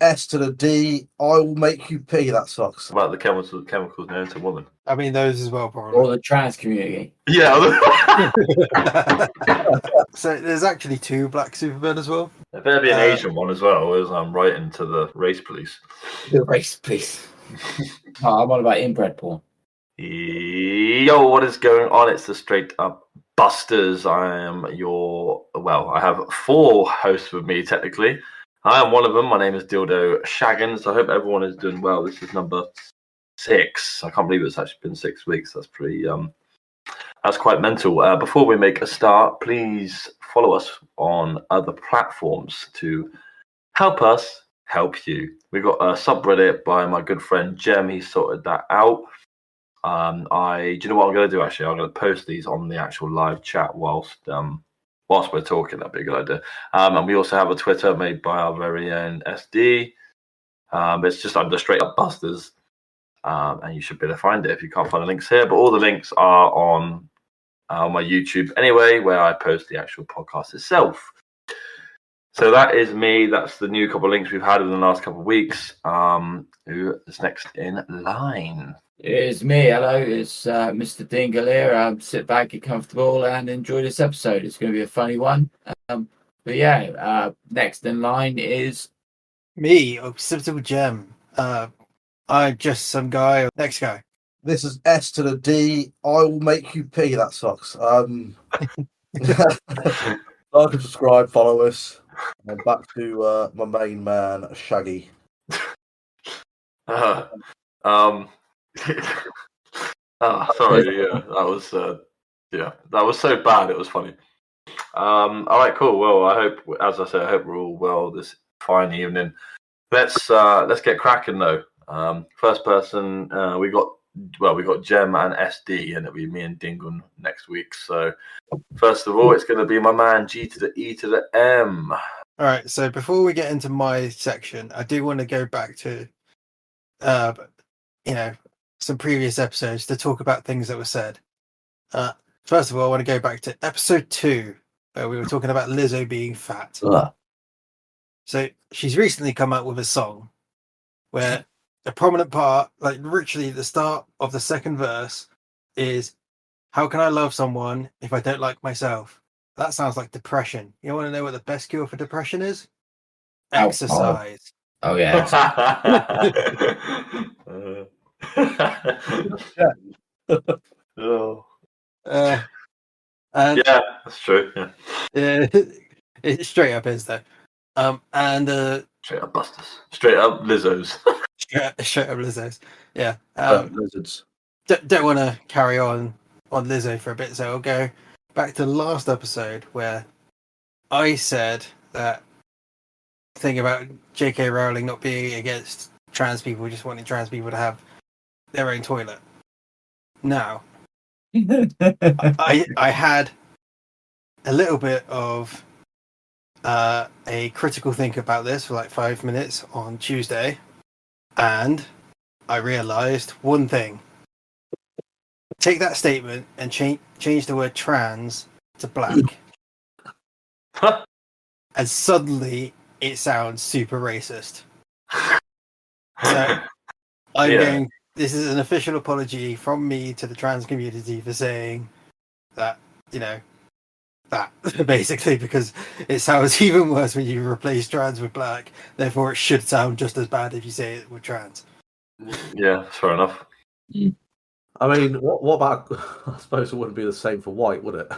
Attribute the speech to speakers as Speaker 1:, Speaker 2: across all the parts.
Speaker 1: S to the D, I will make you pee. That sucks.
Speaker 2: About the chemicals known to women.
Speaker 3: I mean, those as well, probably.
Speaker 4: Or the trans community.
Speaker 2: Yeah.
Speaker 3: So there's actually 2 black Supermen as well.
Speaker 2: There better be an Asian one as well, as I'm writing to the race police.
Speaker 4: The race, please. Oh, I'm on about inbred porn.
Speaker 2: Yo, what is going on? It's the Straight Up Bustas. I have 4 hosts with me, technically. I am one of them. My name is Dildo Shaggins. I hope everyone is doing well. This is number 6. I can't believe it's actually been 6 weeks. That's pretty, that's quite mental. Before we make a start, please follow us on other platforms to help us help you. We've got a subreddit by my good friend Jem. He sorted that out. Do you know what I'm going to do, actually? I'm going to post these on the actual live chat whilst we're talking. That'd be a good idea. And we also have a Twitter made by our very own SD. It's just under Straight Up Bustas. And you should be able to find it if you can't find the links here. But all the links are on my YouTube anyway, where I post the actual podcast itself. So that is me. That's the new couple of links we've had in the last couple of weeks. Who is next in line?
Speaker 4: It's me. Hello, it's Mr. Dingle here. Sit back, get comfortable, and enjoy this episode. It's going to be a funny one. But yeah, next in line is
Speaker 3: me, OccipitalGem. I'm just some guy. Next guy.
Speaker 1: This is S to the D, I will make you pee. That sucks. Like and subscribe, follow us. And back to my main man, Shaggy.
Speaker 2: Sorry, that was so bad. It was funny. All right, cool. Well, I hope we're all well this fine evening. Let's get cracking though. First person, we got Jem and SD, and it'll be me and Dingle next week. So first of all, it's going to be my man G to the E to the M.
Speaker 3: All right. So before we get into my section, I do want to go back to, some previous episodes to talk about things that were said. First of all, I want to go back to episode 2, where we were talking about Lizzo being fat.
Speaker 4: Ugh.
Speaker 3: So she's recently come out with a song where a prominent part, like literally the start of the second verse, is how can I love someone if I don't like myself? That sounds like depression. You want to know what the best cure for depression is? Exercise.
Speaker 4: Oh yeah.
Speaker 3: And
Speaker 2: yeah, that's true. Yeah.
Speaker 3: It straight up is though.
Speaker 2: Straight up Bustas. Straight up Lizzos.
Speaker 3: straight up Lizzos. Yeah.
Speaker 1: Lizards.
Speaker 3: Don't want to carry on Lizzo for a bit, so I'll go back to the last episode where I said that thing about J.K. Rowling not being against trans people, just wanting trans people to have their own toilet. Now, I had a little bit of a critical think about this for like 5 minutes on Tuesday, and I realised one thing. Take that statement and change the word trans to black. And suddenly it sounds super racist. So I'm going, this is an official apology from me to the trans community for saying that, that basically, because it sounds even worse when you replace trans with black. Therefore, it should sound just as bad if you say it with trans.
Speaker 2: Yeah, fair enough.
Speaker 1: I mean, what about? I suppose it wouldn't be the same for white, would it?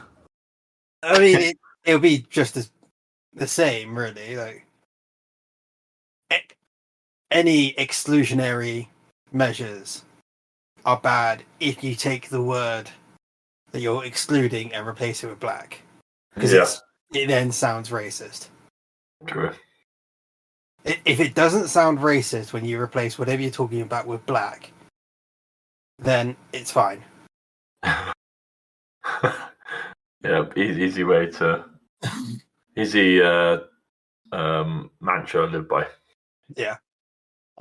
Speaker 3: I mean, it would be just as the same, really. Like any exclusionary measures are bad if you take the word that you're excluding and replace it with black, because it then sounds racist.
Speaker 2: True.
Speaker 3: If it doesn't sound racist when you replace whatever you're talking about with black, then it's fine.
Speaker 2: Yeah, easy way to easy mantra to live by.
Speaker 3: Yeah.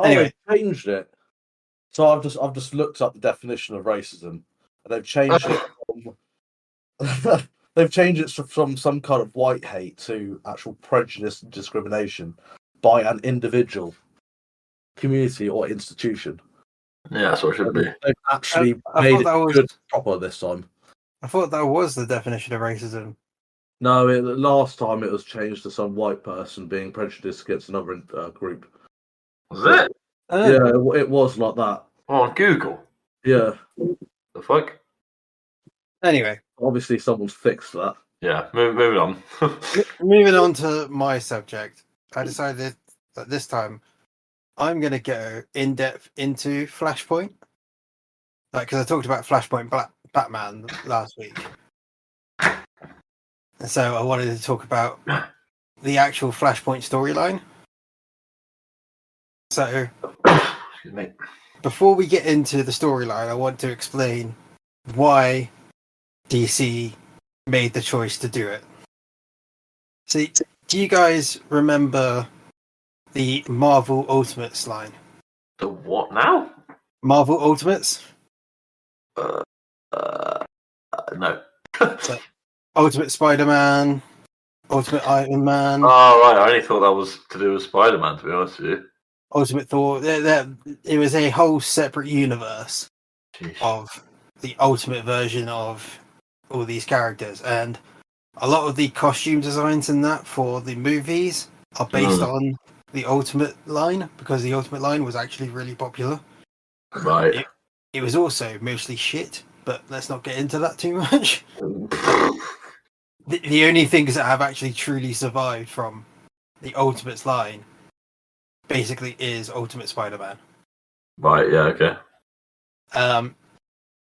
Speaker 1: Anyway, they changed it. So I've just looked up the definition of racism, and they've changed it from they've changed it from some kind of white hate to actual prejudice and discrimination by an individual community or institution.
Speaker 2: Yeah, that's what it should be.
Speaker 1: They've actually
Speaker 3: I
Speaker 1: made
Speaker 3: thought
Speaker 1: it
Speaker 3: that was-
Speaker 1: good proper this time.
Speaker 3: I thought that was the definition of racism.
Speaker 1: No, last time it was changed to some white person being prejudiced against another group.
Speaker 2: Was it?
Speaker 1: Yeah, it was like that.
Speaker 2: On Google.
Speaker 1: Yeah,
Speaker 2: The fuck?
Speaker 3: Anyway,
Speaker 1: obviously someone's fixed that.
Speaker 2: Yeah, moving on.
Speaker 3: moving on to my subject, I decided that this time I'm going to go in depth into Flashpoint, because I talked about Flashpoint Batman last week, and so I wanted to talk about the actual Flashpoint storyline. So,
Speaker 2: Excuse me.
Speaker 3: before we get into the storyline, I want to explain why DC made the choice to do it. See, do you guys remember the Marvel Ultimates line?
Speaker 2: The what now?
Speaker 3: Marvel Ultimates?
Speaker 2: No.
Speaker 3: Ultimate Spider-Man, Ultimate Iron Man,
Speaker 2: Oh, right. I only thought that was to do with Spider-Man, to be honest with you.
Speaker 3: Ultimate Thor. It was a whole separate universe
Speaker 2: Jeez.
Speaker 3: of the ultimate version of all these characters, and a lot of the costume designs in that for the movies are based on the Ultimate line, because the Ultimate line was actually really popular.
Speaker 2: Right.
Speaker 3: It was also mostly shit, but let's not get into that too much. The only things that have actually truly survived from the Ultimates line basically is Ultimate Spider-Man.
Speaker 2: Right, yeah, okay.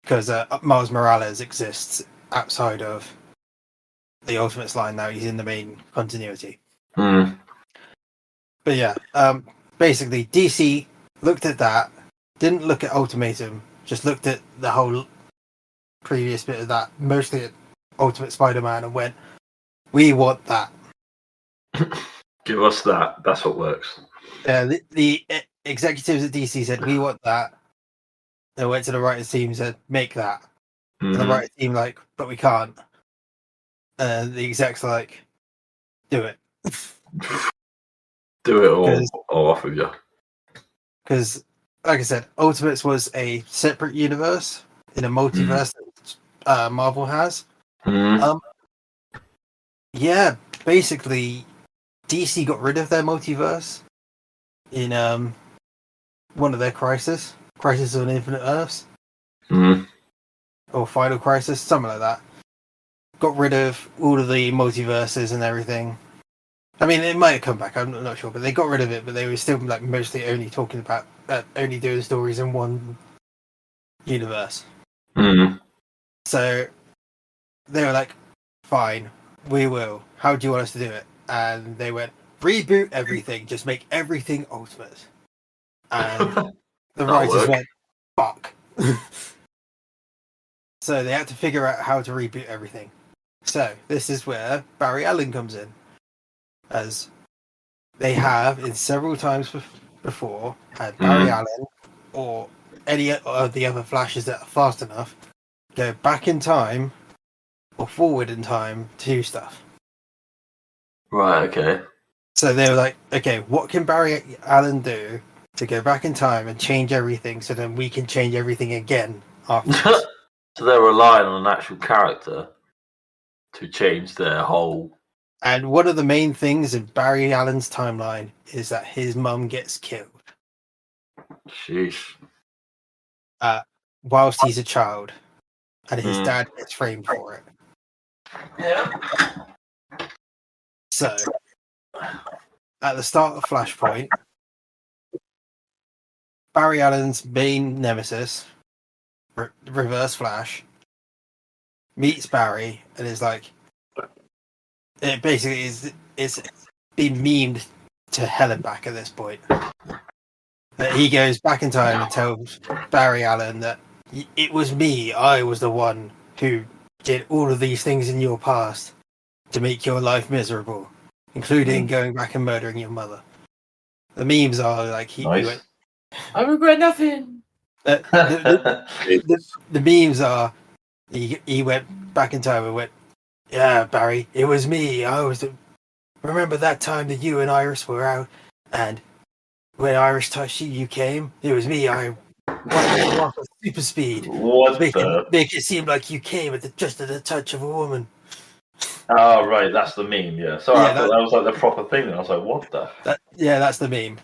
Speaker 3: Because Miles Morales exists outside of the Ultimates line now. He's in the main continuity.
Speaker 2: Mm.
Speaker 3: But yeah, basically DC looked at that, didn't look at Ultimatum, just looked at the whole previous bit of that, mostly at Ultimate Spider-Man, and went, we want that.
Speaker 2: Give us that. That's what works.
Speaker 3: The executives at DC said, we want that. They went to the writers team and said, make that. And the writers team like, but we can't. And the execs are like, do it.
Speaker 2: Do it all off with you.
Speaker 3: Because, like I said, Ultimates was a separate universe in a multiverse that Marvel has. Yeah, basically, DC got rid of their multiverse in one of their Crisis on Infinite Earths, or Final Crisis, something like that. Got rid of all of the multiverses and everything. I mean, it might have come back. I'm not sure, but they got rid of it. But they were still like mostly only talking about only doing stories in one universe. So they were like, "Fine, we will. How do you want us to do it?" And they went, "Reboot everything. Just make everything Ultimate." And the writers went, "Fuck." So they had to figure out how to reboot everything. So this is where Barry Allen comes in, as they have in several times before had Barry Allen or any of the other Flashes that are fast enough go back in time or forward in time to do stuff.
Speaker 2: Right, okay.
Speaker 3: So they were like, okay, what can Barry Allen do to go back in time and change everything so then we can change everything again afterwards?
Speaker 2: So they're relying on an actual character to change their whole...
Speaker 3: And one of the main things in Barry Allen's timeline is that his mum gets killed.
Speaker 2: Sheesh.
Speaker 3: Whilst he's a child. And his dad gets framed for it.
Speaker 2: Yeah.
Speaker 3: So, at the start of Flashpoint, Barry Allen's main nemesis, Reverse Flash, meets Barry and is like, it basically is, it's been memed to hell and back at this point. That he goes back in time and tells Barry Allen that it was me, I was the one who did all of these things in your past to make your life miserable, including going back and murdering your mother. The memes are like, he went,
Speaker 4: I regret nothing.
Speaker 3: the memes are, he went back in time and went, yeah, Barry, it was me. Remember that time that you and Iris were out and when Irish touched you, you came. It was me. I wiped you off at super speed.
Speaker 2: What
Speaker 3: Make
Speaker 2: the?
Speaker 3: it seem like you came just at the touch of a woman.
Speaker 2: Oh, right, that's the meme, yeah. Sorry,
Speaker 3: Yeah,
Speaker 2: I thought that was like the proper thing. I was like, what the?
Speaker 3: That's the meme.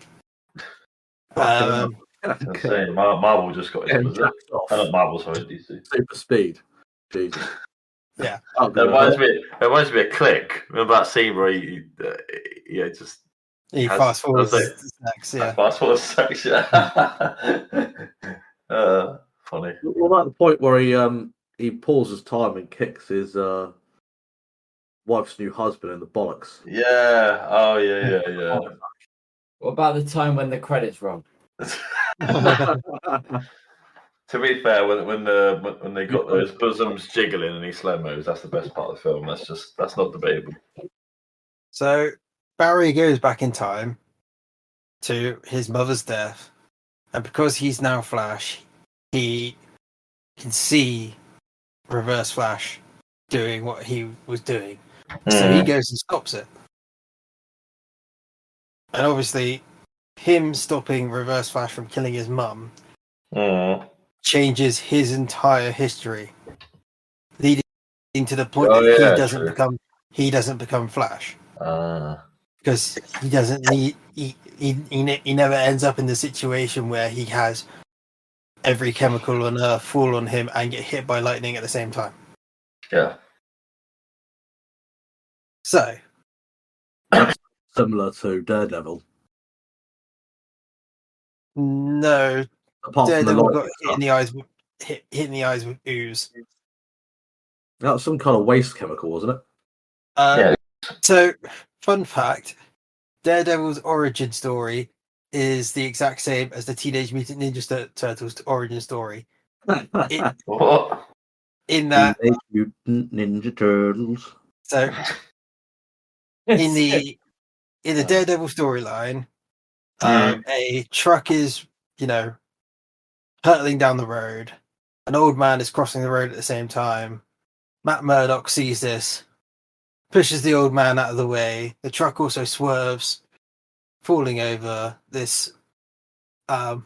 Speaker 1: Fucking
Speaker 2: Insane. Marvel just got
Speaker 1: getting
Speaker 2: into it.
Speaker 1: jacked off.
Speaker 2: Not Marvel, sorry, DC.
Speaker 1: Super speed. Jesus.
Speaker 3: Yeah.
Speaker 1: Oh,
Speaker 2: It reminds me of Click. Remember that scene where he just
Speaker 3: He
Speaker 2: has-
Speaker 3: fast forwards
Speaker 2: does it.
Speaker 3: the sex, yeah.
Speaker 2: fast forward sex, yeah. Funny.
Speaker 1: What about the point where he pauses time and kicks his wife's new husband in the bollocks?
Speaker 2: Yeah. Oh, yeah.
Speaker 4: What about the time when the credits roll?
Speaker 2: To be fair, when they got those bosoms jiggling and he slow mos, that's the best part of the film. That's not debatable.
Speaker 3: So Barry goes back in time to his mother's death, and because he's now Flash, he can see Reverse Flash doing what he was doing. So he goes and stops it. And obviously, him stopping Reverse Flash from killing his mum changes his entire history, leading to the point that he doesn't become Flash because he doesn't need. He never ends up in the situation where he has every chemical on Earth fall on him and get hit by lightning at the same time.
Speaker 2: Yeah.
Speaker 3: So,
Speaker 1: Similar to Daredevil.
Speaker 3: no,
Speaker 1: Apart
Speaker 3: Daredevil
Speaker 1: from
Speaker 3: got hit in the eyes with ooze.
Speaker 1: that was some kind of waste chemical, wasn't it?
Speaker 2: Yeah.
Speaker 3: So, fun fact: Daredevil's origin story is the exact same as the Teenage Mutant Ninja Turtles origin story.
Speaker 2: What?
Speaker 3: In that,
Speaker 1: Teenage Mutant Ninja Turtles.
Speaker 3: so in the Daredevil storyline, a truck is hurtling down the road. An old man is crossing the road at the same time. Matt Murdock sees this, pushes the old man out of the way. The truck also swerves, falling over. This barrel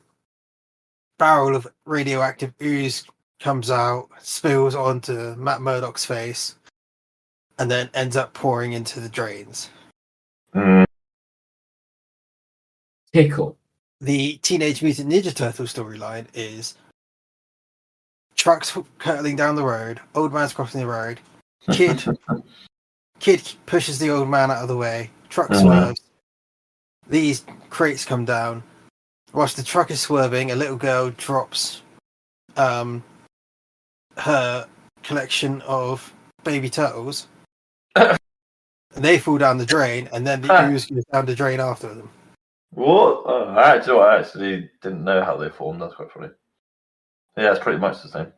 Speaker 3: of radioactive ooze comes out, spills onto Matt Murdock's face, and then ends up pouring into the drains.
Speaker 4: Tickle.
Speaker 3: The Teenage Mutant Ninja Turtle storyline is trucks hurtling down the road, old man's crossing the road, kid pushes the old man out of the way, truck swerves, these crates come down. Whilst the truck is swerving, a little girl drops her collection of baby turtles. They fall down the drain, and then the ooze goes down the drain after them.
Speaker 2: What? Oh, I actually didn't know how they formed. That's quite funny. Yeah, it's pretty much the same.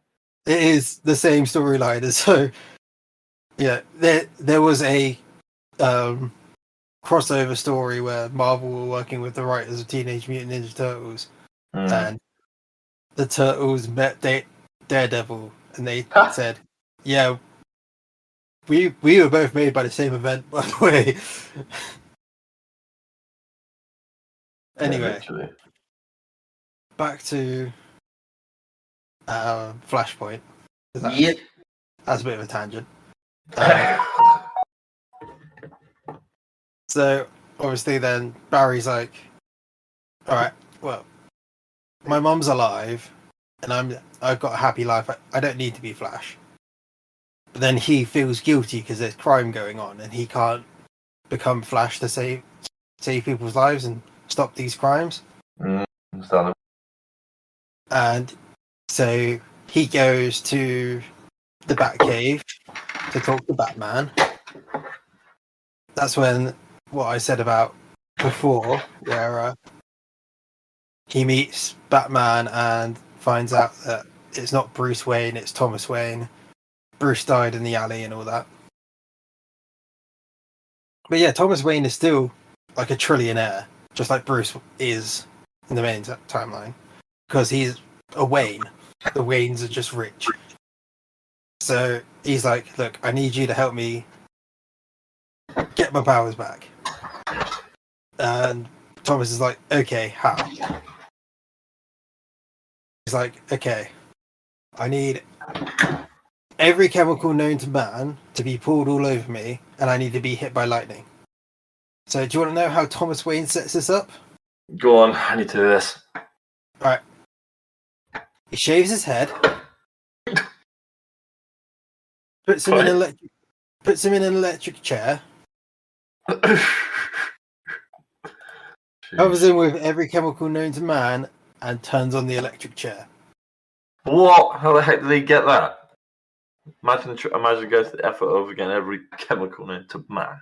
Speaker 3: It is the same storyline, and so yeah, there was a crossover story where Marvel were working with the writers of Teenage Mutant Ninja Turtles, and the Turtles met Daredevil, and they said, "Yeah, we were both made by the same event, by the way." Anyway, back to Flashpoint. That's a bit of a tangent. So obviously, then Barry's like, "All right, well, my mum's alive, and I've got a happy life. I don't need to be Flash." But then he feels guilty because there's crime going on, and he can't become Flash to save people's lives and stop these crimes. And so he goes to the Batcave to talk to Batman. That's when what I said about before, where he meets Batman and finds out that it's not Bruce Wayne, it's Thomas Wayne. Bruce died in the alley and all that. But yeah, Thomas Wayne is still like a trillionaire, just like Bruce is in the main timeline, because he's a Wayne. The Waynes are just rich. So he's like, "Look, I need you to help me get my powers back." And Thomas is like, okay, how? He's like, okay, I need every chemical known to man to be poured all over me, and I need to be hit by lightning. So, do you want to know how Thomas Wayne sets this up?
Speaker 2: Go on, I need to do this.
Speaker 3: Alright. He shaves his head, puts him in an electric chair, covers him with every chemical known to man, and turns on the electric chair.
Speaker 2: What? How the heck did he get that? Imagine going to the effort of getting every chemical known to man.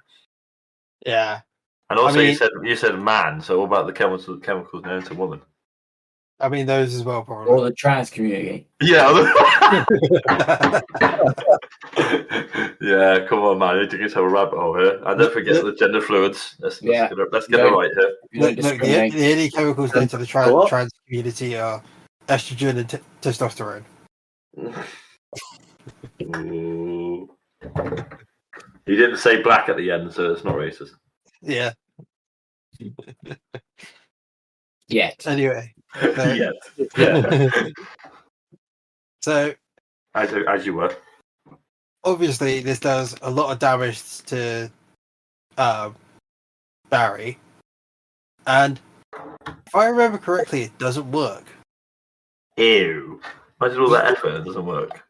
Speaker 3: Yeah.
Speaker 2: And also,
Speaker 3: I mean,
Speaker 2: you said man. So, what about the chemicals known to woman?
Speaker 3: I mean, those as well, probably.
Speaker 4: Or the trans community.
Speaker 2: Yeah. Yeah. Come on, man. You took yourself a rabbit hole here. And don't forget the gender fluids. Let's get it right here.
Speaker 3: Look, the only chemicals known to the trans community are estrogen and testosterone.
Speaker 2: Ooh. You didn't say black at the end, so it's not racist.
Speaker 3: Yeah.
Speaker 4: Yet.
Speaker 3: Anyway.
Speaker 2: Yet. Yeah.
Speaker 3: So.
Speaker 2: As you were.
Speaker 3: Obviously, this does a lot of damage to Barry. And if I remember correctly, it doesn't work.
Speaker 2: Ew. Imagine all that effort, it doesn't work.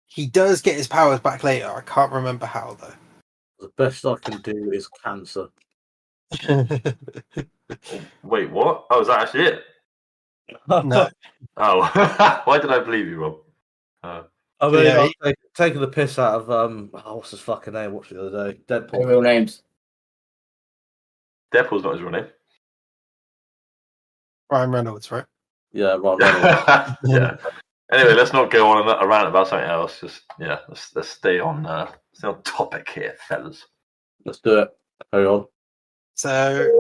Speaker 3: He does get his powers back later. I can't remember how, though.
Speaker 1: The best I can do is cancer.
Speaker 2: Wait, what? Oh, is that actually it?
Speaker 3: No.
Speaker 2: Oh, why did I believe you, Rob?
Speaker 1: I mean,
Speaker 3: Yeah,
Speaker 1: I'm taking the piss out of what's his fucking name? Watched it the other day.
Speaker 4: Their
Speaker 1: Deadpool.
Speaker 4: real names.
Speaker 2: Deadpool's not his real name.
Speaker 3: Ryan Reynolds, right?
Speaker 1: Yeah, right.
Speaker 2: Yeah. Anyway, let's not go on a rant about something else. Just let's stay on topic here, fellas.
Speaker 1: Let's do it. Hang on.
Speaker 3: So,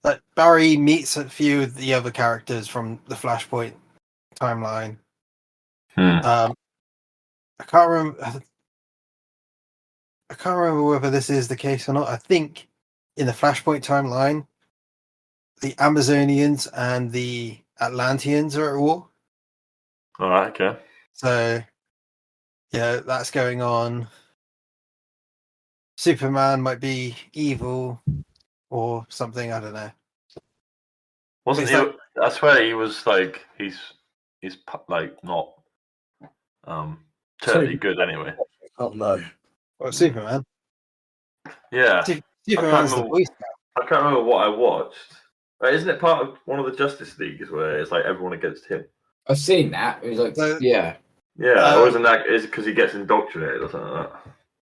Speaker 3: like, Barry meets a few of the other characters from the Flashpoint timeline. I can't remember whether this is the case or not. I think in the Flashpoint timeline, the Amazonians and the Atlanteans are at war.
Speaker 2: All right, okay.
Speaker 3: So, yeah, that's going on. Superman might be evil or something. I don't know.
Speaker 2: Wasn't
Speaker 3: It's
Speaker 2: he? I swear he was like he's like not totally good anyway.
Speaker 1: Oh no.
Speaker 3: What, Superman?
Speaker 2: Yeah.
Speaker 3: Superman's the Boy Scout.
Speaker 2: I can't remember what I watched. Isn't it part of one of the Justice Leagues where it's like everyone against him?
Speaker 4: I've seen that. It was like,
Speaker 3: So-
Speaker 4: yeah.
Speaker 2: Yeah, or isn't that is because he gets indoctrinated or something like that?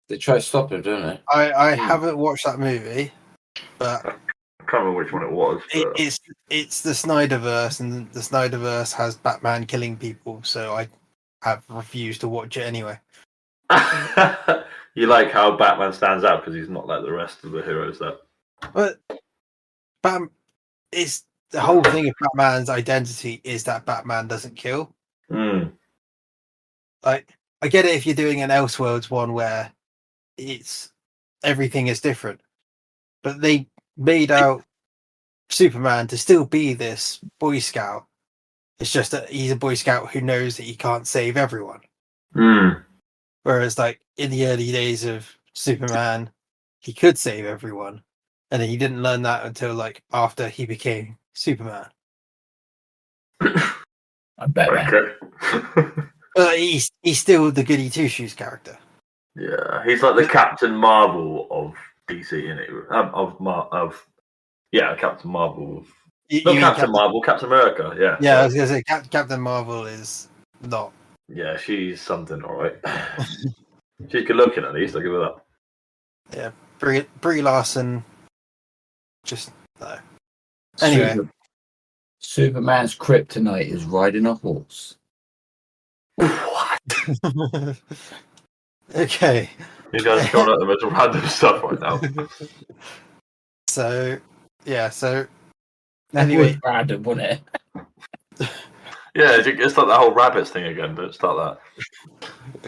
Speaker 4: They try to stop him, don't they?
Speaker 3: I haven't watched that movie, but
Speaker 2: I can't remember which one it was. But...
Speaker 3: it's the Snyderverse, and the Snyderverse has Batman killing people, so I have refused to watch it anyway.
Speaker 2: You like how Batman stands out because he's not like the rest of the heroes that.
Speaker 3: But it's the whole thing of Batman's identity is that Batman doesn't kill. Like, I get it if you're doing an Elseworlds one where it's everything is different, but they made out Superman to still be this Boy Scout. It's just that he's a Boy Scout who knows that he can't save everyone. Whereas, like, in the early days of Superman, he could save everyone, and then he didn't learn that until like after he became Superman.
Speaker 4: I bet.
Speaker 2: Okay.
Speaker 3: But he's still the goody two shoes character.
Speaker 2: Yeah, he's like the Captain Marvel of DC, isn't it? Captain Marvel. Captain Marvel, Captain America. Yeah.
Speaker 3: Yeah, I was gonna say Captain Marvel is not.
Speaker 2: Yeah, she's something, all right. She's good looking at least. I'll give her that.
Speaker 3: Yeah, Brie Larson. Just no. Anyway,
Speaker 4: Superman's kryptonite is riding a horse.
Speaker 2: What?
Speaker 3: Okay.
Speaker 2: You guys are going at the most random stuff right now.
Speaker 3: So
Speaker 4: That
Speaker 3: anyway,
Speaker 4: was random, wasn't it?
Speaker 2: Yeah, it's like that whole rabbits thing again. Don't start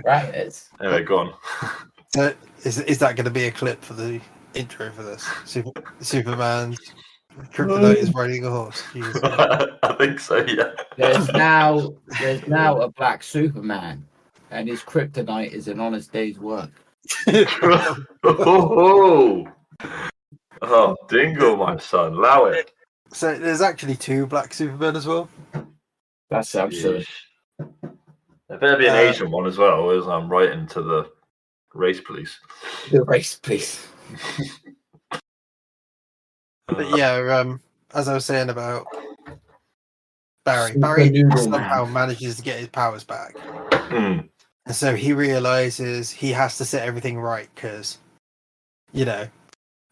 Speaker 4: Rabbits.
Speaker 2: that. Anyway, go on.
Speaker 3: so is that going to be a clip for the intro for this. Superman's kryptonite is riding a horse. Jesus.
Speaker 2: I think so. Yeah.
Speaker 4: There's now a black Superman, and his kryptonite is an honest day's work.
Speaker 2: Oh, Dingle, my son, allow it.
Speaker 3: So there's actually 2 black Supermen as well.
Speaker 4: That's absurd.
Speaker 2: There better be an Asian one as well, as I'm writing to the race police.
Speaker 4: The race police.
Speaker 3: But yeah, as I was saying about Barry,
Speaker 4: Super
Speaker 3: Barry
Speaker 4: Noodle
Speaker 3: somehow
Speaker 4: Man.
Speaker 3: manages to get his powers back.
Speaker 2: Mm.
Speaker 3: And so he realizes he has to set everything right because, you know,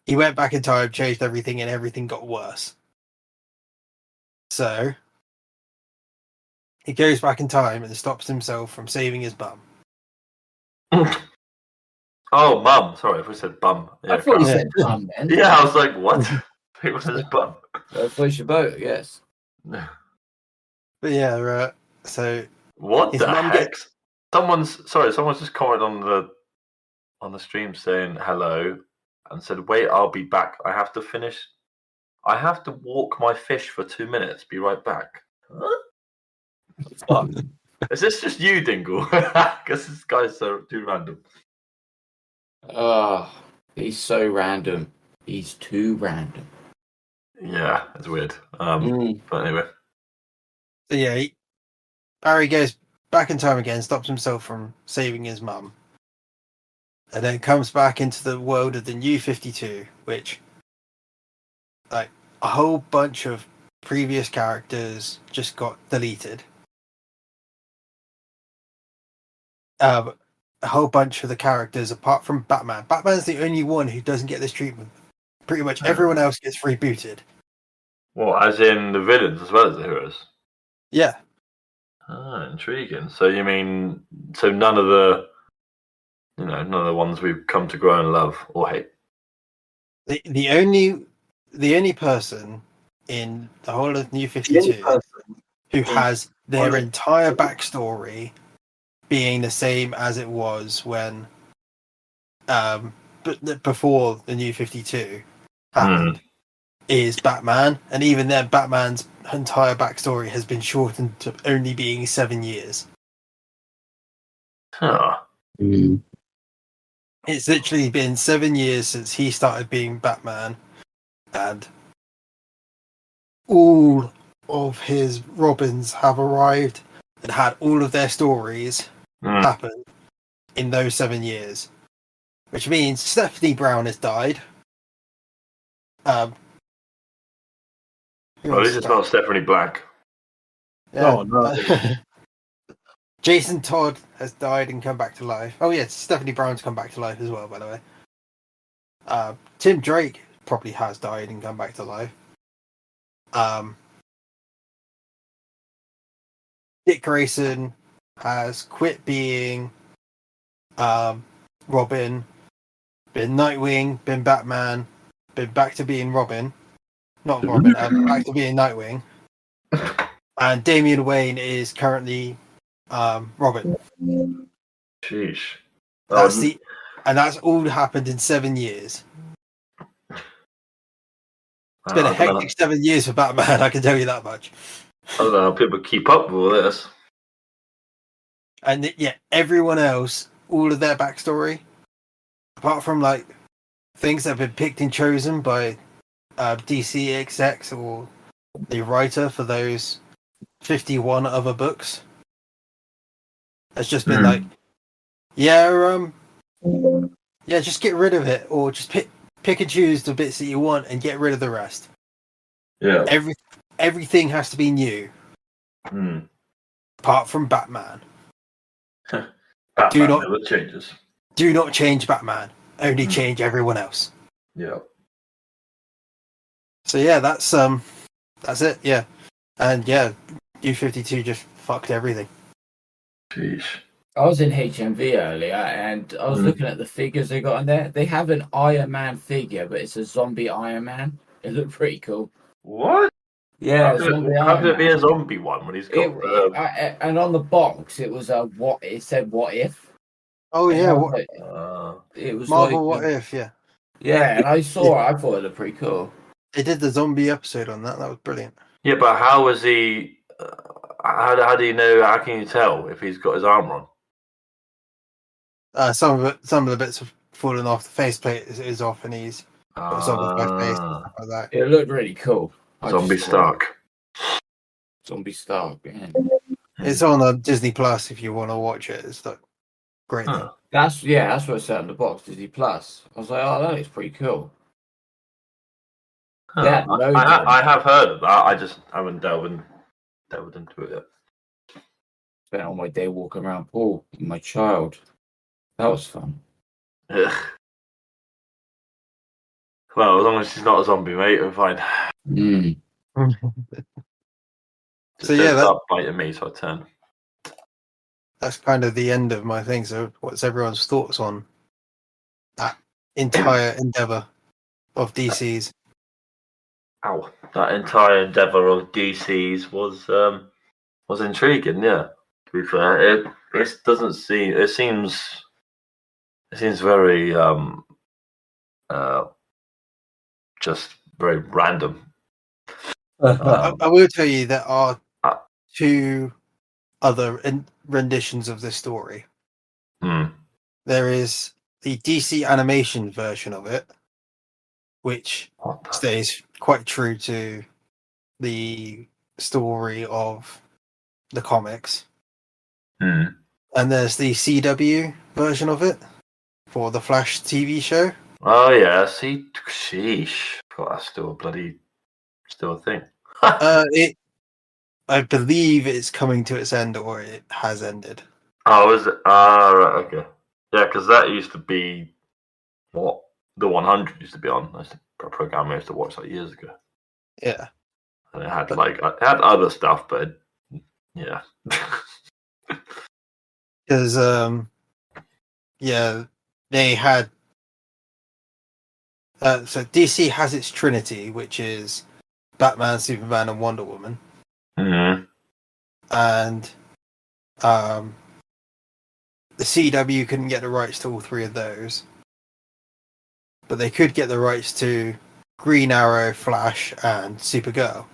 Speaker 3: he went back in time, changed everything, and everything got worse. So he goes back in time and stops himself from saving his bum.
Speaker 2: Oh, mum. Sorry, if we said bum. Yeah,
Speaker 4: I thought you
Speaker 3: Yeah.
Speaker 4: said bum then.
Speaker 2: yeah, I was like, what? It was his bum.
Speaker 4: Float your boat, yes.
Speaker 3: But yeah, so
Speaker 2: What
Speaker 3: His
Speaker 2: the
Speaker 3: mum
Speaker 2: heck? Someone's just commented on the stream saying hello and said, "Wait, I'll be back. I have to walk my fish for 2 minutes. Be right back." Huh? What? Is this just you, Dingle? Because this guy's so too random.
Speaker 4: Oh, he's so random. He's too random.
Speaker 2: Yeah, it's weird. But anyway.
Speaker 3: So yeah, Barry goes back in time again, stops himself from saving his mum, and then comes back into the world of the New 52, which, like, a whole bunch of previous characters just got deleted. A whole bunch of the characters, apart from Batman. Batman's the only one who doesn't get this treatment. Pretty much everyone else gets rebooted.
Speaker 2: Well, as in the villains as well as the heroes.
Speaker 3: Yeah.
Speaker 2: Ah, intriguing. So you mean none of the ones we've come to grow and love or hate?
Speaker 3: The only person in the whole of New 52 who has their entire backstory being the same as it was when before the New 52 happened is Batman, and even then Batman's entire backstory has been shortened to only being 7 years.
Speaker 2: Huh.
Speaker 3: It's literally been 7 years since he started being Batman, and all of his Robins have arrived and had all of their stories happen in those 7 years. Which means Stephanie Brown has died.
Speaker 2: Well, this is not Stephanie Black.
Speaker 3: Yeah.
Speaker 1: Oh, no.
Speaker 3: Jason Todd has died and come back to life. Oh yeah, Stephanie Brown's come back to life as well, by the way. Tim Drake probably has died and come back to life. Dick Grayson has quit being Robin, been Nightwing, been Batman, been back to being Robin. Not Robin, back to being Nightwing. And Damian Wayne is currently Robin.
Speaker 2: Sheesh.
Speaker 3: And that's all happened in 7 years. It's been a hectic 7 years for Batman, I can tell you that much.
Speaker 2: I don't know how people keep up with all this.
Speaker 3: And yeah, everyone else, all of their backstory, apart from like things that have been picked and chosen by DC execs or the writer for those 51 other books, it's just been like, just get rid of it, or just pick and choose the bits that you want and get rid of the rest.
Speaker 2: Yeah.
Speaker 3: Everything has to be new, apart from Batman.
Speaker 2: Batman never changes.
Speaker 3: Do not change Batman. Only change everyone else.
Speaker 2: Yeah.
Speaker 3: So yeah, that's it. Yeah, and yeah, U52 just fucked everything.
Speaker 2: Jeez.
Speaker 4: I was in HMV earlier, and I was looking at the figures they got in there. They have an Iron Man figure, but it's a zombie Iron Man. It looked pretty cool.
Speaker 2: What?
Speaker 4: Yeah,
Speaker 2: How could it be a zombie one when he's got?
Speaker 4: And on the box, it was what it said. What if?
Speaker 3: Oh yeah,
Speaker 4: It was
Speaker 3: Marvel?
Speaker 4: like,
Speaker 3: What if? Yeah.
Speaker 4: Yeah, and I saw it. I thought it looked pretty cool.
Speaker 3: They did the zombie episode on that. That was brilliant.
Speaker 2: Yeah, but how is he? How do you know? How can you tell if he's got his armor on?
Speaker 3: Some of the bits have fallen off. The faceplate is off, and he's got zombified face and stuff like that.
Speaker 4: It looked really cool.
Speaker 2: Zombie Stark.
Speaker 4: Zombie Stark. Yeah.
Speaker 3: It's on Disney Plus if you want to watch it. It's like great.
Speaker 2: Huh.
Speaker 4: That's what it said on the box. Disney Plus. I was like, oh, that is pretty cool.
Speaker 2: Huh.
Speaker 4: Yeah,
Speaker 2: I have heard of that. I just haven't delved into it yet.
Speaker 4: Spent all my day walking around Paul with my child. That was fun.
Speaker 2: Ugh. Well, as long as she's not a zombie, mate, we're fine.
Speaker 4: Mm.
Speaker 3: So yeah,
Speaker 2: start biting me, so I turn.
Speaker 3: That's kind of the end of my thing. So, what's everyone's thoughts on that entire endeavor of DC's?
Speaker 2: Ow! That entire endeavor of DC's was intriguing. Yeah, to be fair, it doesn't seem. It seems very just very random.
Speaker 3: I will tell you there are two other renditions of this story. There is the DC animation version of it, which stays quite true to the story of the comics. And there's the CW version of it for the Flash TV show.
Speaker 2: Oh yeah, sheesh. God, that's still a thing.
Speaker 3: I believe it's coming to its end, or it has ended.
Speaker 2: Oh, is it? Right, okay. Yeah, because that used to be what the 100 used to be on. That's a program I used to watch like years ago.
Speaker 3: Yeah,
Speaker 2: and it had other stuff, but yeah.
Speaker 3: Because they had. So DC has its Trinity, which is Batman, Superman, and Wonder Woman.
Speaker 2: Mm-hmm.
Speaker 3: And the CW couldn't get the rights to all three of those, but they could get the rights to Green Arrow, Flash, and Supergirl.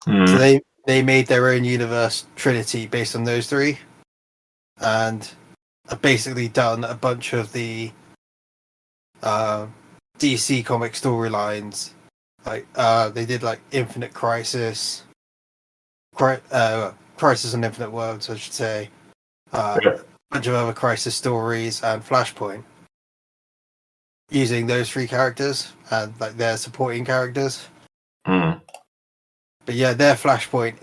Speaker 2: Mm-hmm.
Speaker 3: So they made their own universe Trinity based on those three, and have basically done a bunch of the DC comic storylines. Like they did like Infinite Crisis, Crisis on Infinite Worlds, I should say. A bunch of other Crisis stories and Flashpoint, using those three characters and like their supporting characters.
Speaker 2: Mm.
Speaker 3: But yeah, their Flashpoint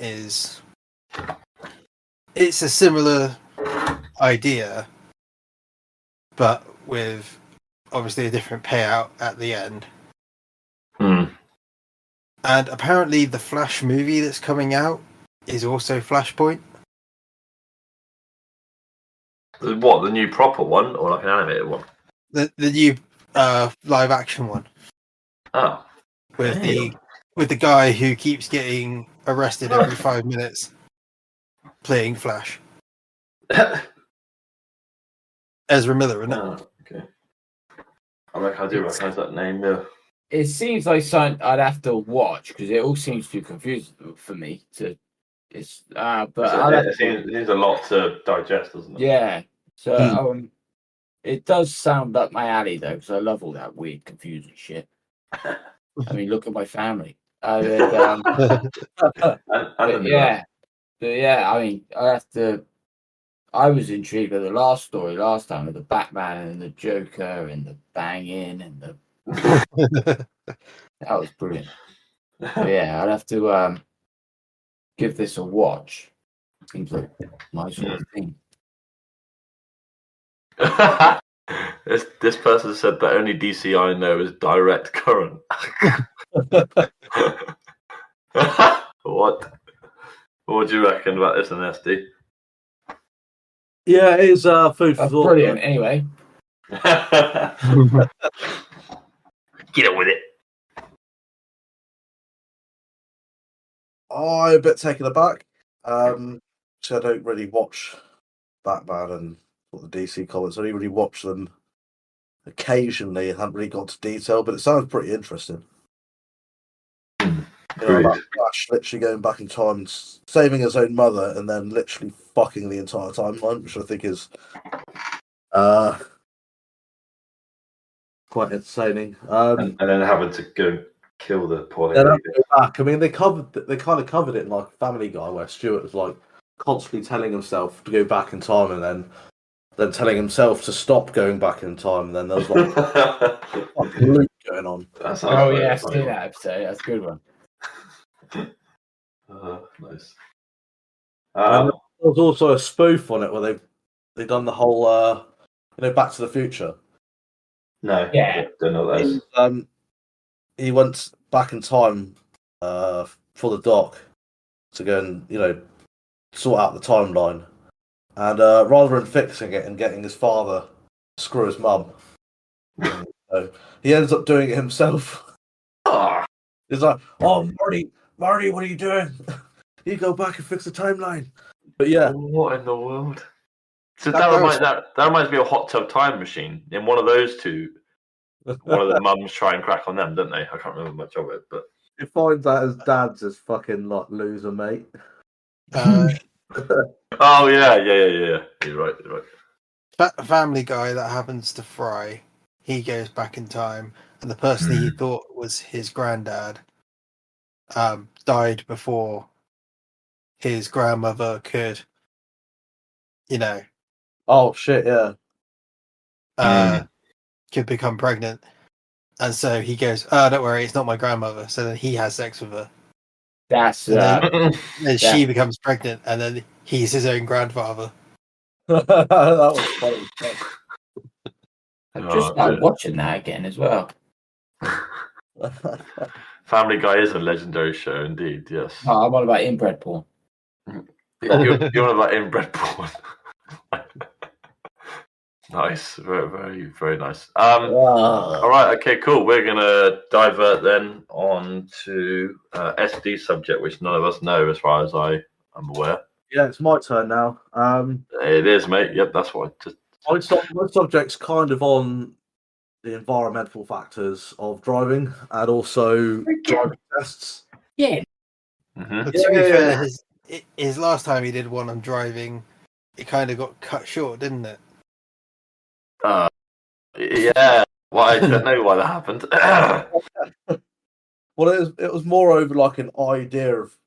Speaker 3: it's a similar idea, but with obviously a different payout at the end.
Speaker 2: Mm.
Speaker 3: And apparently the Flash movie that's coming out is also Flashpoint.
Speaker 2: What, the new proper one, or like an animated one?
Speaker 3: The new live action one.
Speaker 2: Oh,
Speaker 3: with the guy who keeps getting arrested every 5 minutes playing Flash. Ezra Miller, isn't it?
Speaker 2: Oh, okay. I do recognise that name. Yeah.
Speaker 4: It seems like something I'd have to watch because it all seems too confusing for me to. It seems
Speaker 2: a lot to digest, doesn't it?
Speaker 4: Yeah. So it does sound up my alley though, because I love all that weird, confusing shit. I mean, look at my family. But yeah. I mean, I was intrigued with the last story last time with the Batman and the Joker and the banging and the. That was brilliant. But yeah, I'd have to give this a watch. Seems like my sort of thing.
Speaker 2: This person said that only DC I know is direct current. What do you reckon about this, SD?
Speaker 1: Yeah, it is food for thought.
Speaker 4: Brilliant. Anyway,
Speaker 2: get on with it.
Speaker 1: I'm a bit taken aback. So I don't really watch Batman and the DC comics. I only really watch them occasionally. I haven't really gone to detail, but it sounds pretty interesting.
Speaker 2: Agreed.
Speaker 1: About Flash literally going back in time, and saving his own mother, and then literally fucking the entire timeline, which I think is quite entertaining.
Speaker 2: And then having to go kill the poor
Speaker 1: Then
Speaker 2: lady.
Speaker 1: go back. I mean, they kind of covered it in like Family Guy, where Stuart was like constantly telling himself to go back in time, and then telling himself to stop going back in time, and then there was like a fucking loop going on.
Speaker 4: Oh yeah, I've seen that episode. That's a good one.
Speaker 2: Nice.
Speaker 1: There was also a spoof on it where they've done the whole Back to the Future.
Speaker 2: No,
Speaker 4: Yeah.
Speaker 2: don't know what that is.
Speaker 1: He went back in time for the doc to go and sort out the timeline, and rather than fixing it and getting his father to screw his mum, he ends up doing it himself. He's like, "Oh, Marty, what are you doing? You go back and fix the timeline." But yeah,
Speaker 2: What in the world? So that reminds me of Hot Tub Time Machine. In one of those two, one of the mums try and crack on them, don't they? I can't remember much of it, but
Speaker 1: he finds out his dad's his fucking loser mate.
Speaker 2: oh yeah. You're right.
Speaker 3: Family Guy that happens to Fry. He goes back in time, and the person he thought was his granddad died before his grandmother could,
Speaker 1: Oh shit! Yeah.
Speaker 3: could become pregnant, and so he goes, "Oh, don't worry, it's not my grandmother." So then he has sex with her.
Speaker 4: That's
Speaker 3: and she becomes pregnant, and then he's his own grandfather.
Speaker 1: That was funny.
Speaker 4: I've just started watching that again as well.
Speaker 2: Family Guy is a legendary show indeed. Yes.
Speaker 4: Oh, I'm on about inbred porn.
Speaker 2: You're on about inbred porn. Nice, very, very, very nice. All right, okay, cool. We're gonna divert then on to SD subject, which none of us know, as far as I am aware.
Speaker 1: Yeah, it's my turn now.
Speaker 2: It is, mate. Yep, that's what I just.
Speaker 1: My subject's kind of on the environmental factors of driving and also driving tests.
Speaker 4: Yeah.
Speaker 2: Mm-hmm.
Speaker 3: But to be fair, his last time he did one on driving, it kind of got cut short, didn't it?
Speaker 2: Yeah. Well, I don't know why that happened.
Speaker 1: Well, it was more over like an idea of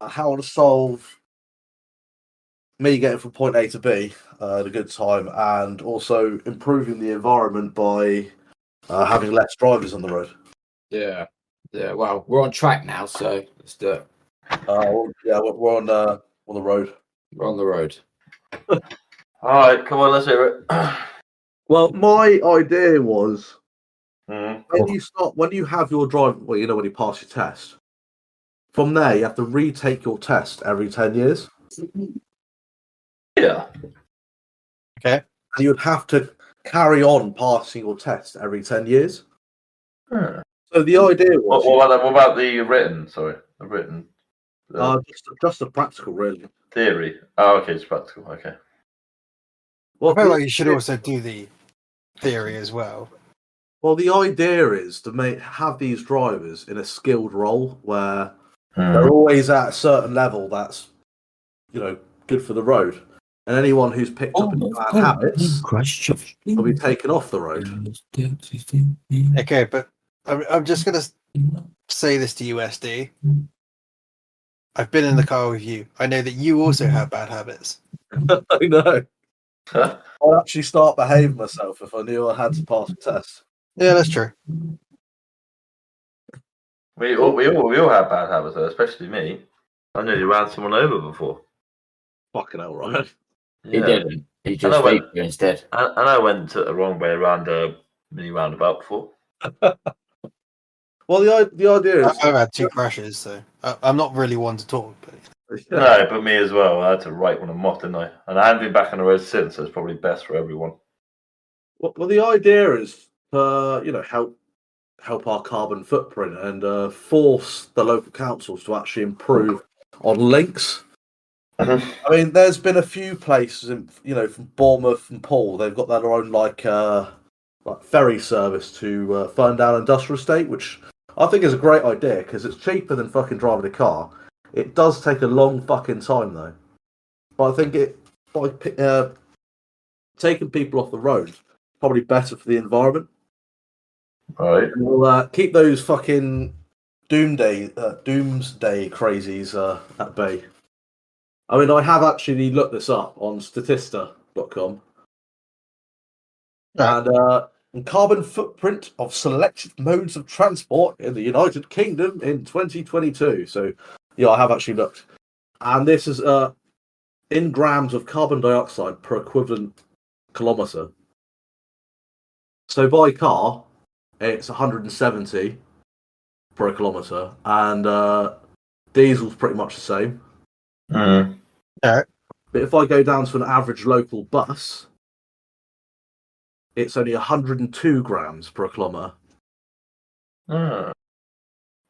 Speaker 1: how to solve me getting from point A to B at a good time, and also improving the environment by having less drivers on the road.
Speaker 4: Yeah. Well, we're on track now, so let's do it.
Speaker 1: Yeah, we're on the road.
Speaker 4: We're on the road.
Speaker 2: All right, come on, let's hear it.
Speaker 1: Well, my idea was
Speaker 2: Mhm.
Speaker 1: when you have your drive, when you pass your test, from there you have to retake your test every 10 years.
Speaker 2: Yeah.
Speaker 3: Okay.
Speaker 1: And you'd have to carry on passing your test every 10 years. So the idea was
Speaker 2: What about the written? Sorry, the written.
Speaker 1: just a practical, really.
Speaker 2: Theory. Oh, okay, it's practical. Okay.
Speaker 1: Well,
Speaker 3: I feel like you should also do the theory as well.
Speaker 1: Well, the idea is to have these drivers in a skilled role where they're always at a certain level that's, good for the road. And anyone who's picked up bad habits will be taken off the road.
Speaker 3: Okay, but I'm just going to say this to you, SD. I've been in the car with you. I know that you also have bad habits.
Speaker 1: I know. I'd actually start behaving myself if I knew I had to pass a test.
Speaker 3: Yeah, that's true.
Speaker 2: We all have bad habits, though, especially me. I nearly ran someone over before.
Speaker 1: Fucking hell, right?
Speaker 4: He didn't. He just faked you instead.
Speaker 2: And I went the wrong way around a mini roundabout before.
Speaker 1: Well, the idea is
Speaker 3: I've had 2 crashes, so I'm not really one to talk. But
Speaker 2: no, but me as well. I had to write one off, didn't I? And I haven't been back on the road since, so it's probably best for everyone.
Speaker 1: Well, the idea is to help our carbon footprint and force the local councils to actually improve on links, I mean, there's been a few places, from Bournemouth and Poole. They've got their own like ferry service to Ferndale Industrial Estate, which I think is a great idea because it's cheaper than fucking driving a car. It does take a long fucking time though, but I think by taking people off the road probably better for the environment.
Speaker 2: Right.
Speaker 1: We'll keep those fucking doomsday crazies at bay. I mean, I have actually looked this up on Statista.com.
Speaker 3: Right.
Speaker 1: And carbon footprint of selected modes of transport in the United Kingdom in 2022. So, yeah, I have actually looked. And this is in grams of carbon dioxide per equivalent kilometre. So by car, it's 170 per kilometre, and diesel's pretty much the same.
Speaker 2: Mm.
Speaker 3: Alright.
Speaker 1: But if I go down to an average local bus, it's only 102 grams per kilometre.
Speaker 2: What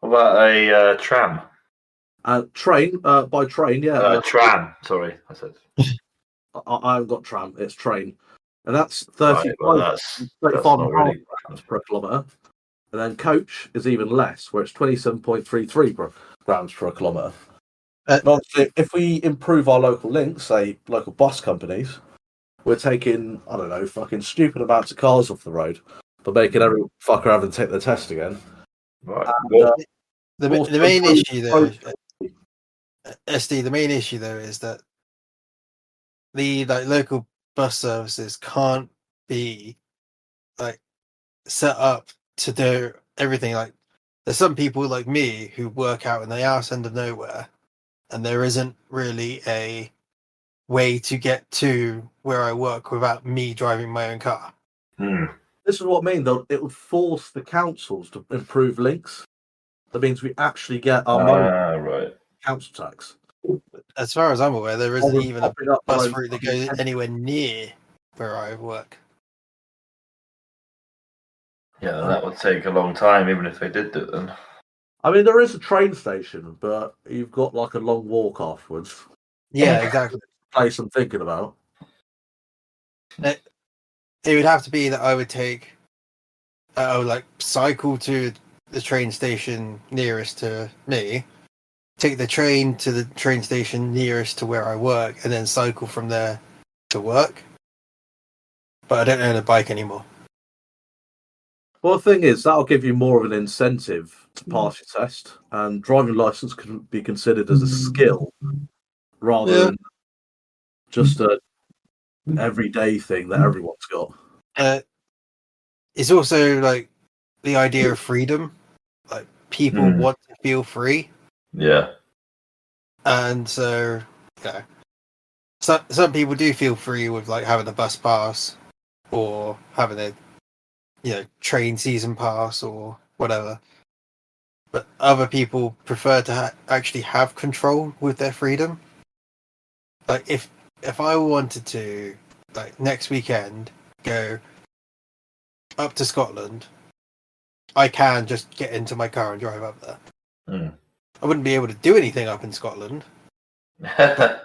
Speaker 2: about a tram?
Speaker 1: Train, by train, yeah.
Speaker 2: Tram, sorry, I said.
Speaker 1: I haven't got tram, it's train. And that's 35
Speaker 2: Right, well, that's not really
Speaker 1: grams per kilometre. And then coach is even less, where it's 27.33 grams per kilometre. And obviously, if we improve our local links, say local bus companies, we're taking, I don't know, fucking stupid amounts of cars off the road, but making every fucker having to take their test again.
Speaker 2: Right.
Speaker 3: The main issue though, SD, the main issue though is that the local bus services can't be set up to do everything. Like, there's some people like me who work out in the arse end of nowhere, and there isn't really a way to get to where I work without me driving my own car.
Speaker 1: This is what I mean, though. It would force the councils to improve links. That means we actually get our money
Speaker 2: right.
Speaker 1: council tax.
Speaker 3: As far as I'm aware, there isn't even a
Speaker 1: Popping up
Speaker 3: bus
Speaker 1: our
Speaker 3: route that goes anywhere near where I work.
Speaker 2: Yeah, that would take a long time, even if they did do it then.
Speaker 1: I mean, there is a train station, but you've got like a long walk afterwards.
Speaker 3: Yeah, exactly.
Speaker 1: Place I'm thinking about.
Speaker 3: It would have to be that I would take, cycle to the train station nearest to me, take the train to the train station nearest to where I work, and then cycle from there to work. But I don't own a bike anymore.
Speaker 1: Well, the thing is, that'll give you more of an incentive to pass your test, and driving license can be considered as a skill rather than just a everyday thing that everyone's got.
Speaker 3: It's also like the idea of freedom. Like, people want to feel free.
Speaker 2: Yeah.
Speaker 3: And so, some people do feel free with like having a bus pass or having a train season pass or whatever. But other people prefer to actually have control with their freedom. Like, if I wanted to, like, next weekend go up to Scotland, I can just get into my car and drive up there. I wouldn't be able to do anything up in Scotland. But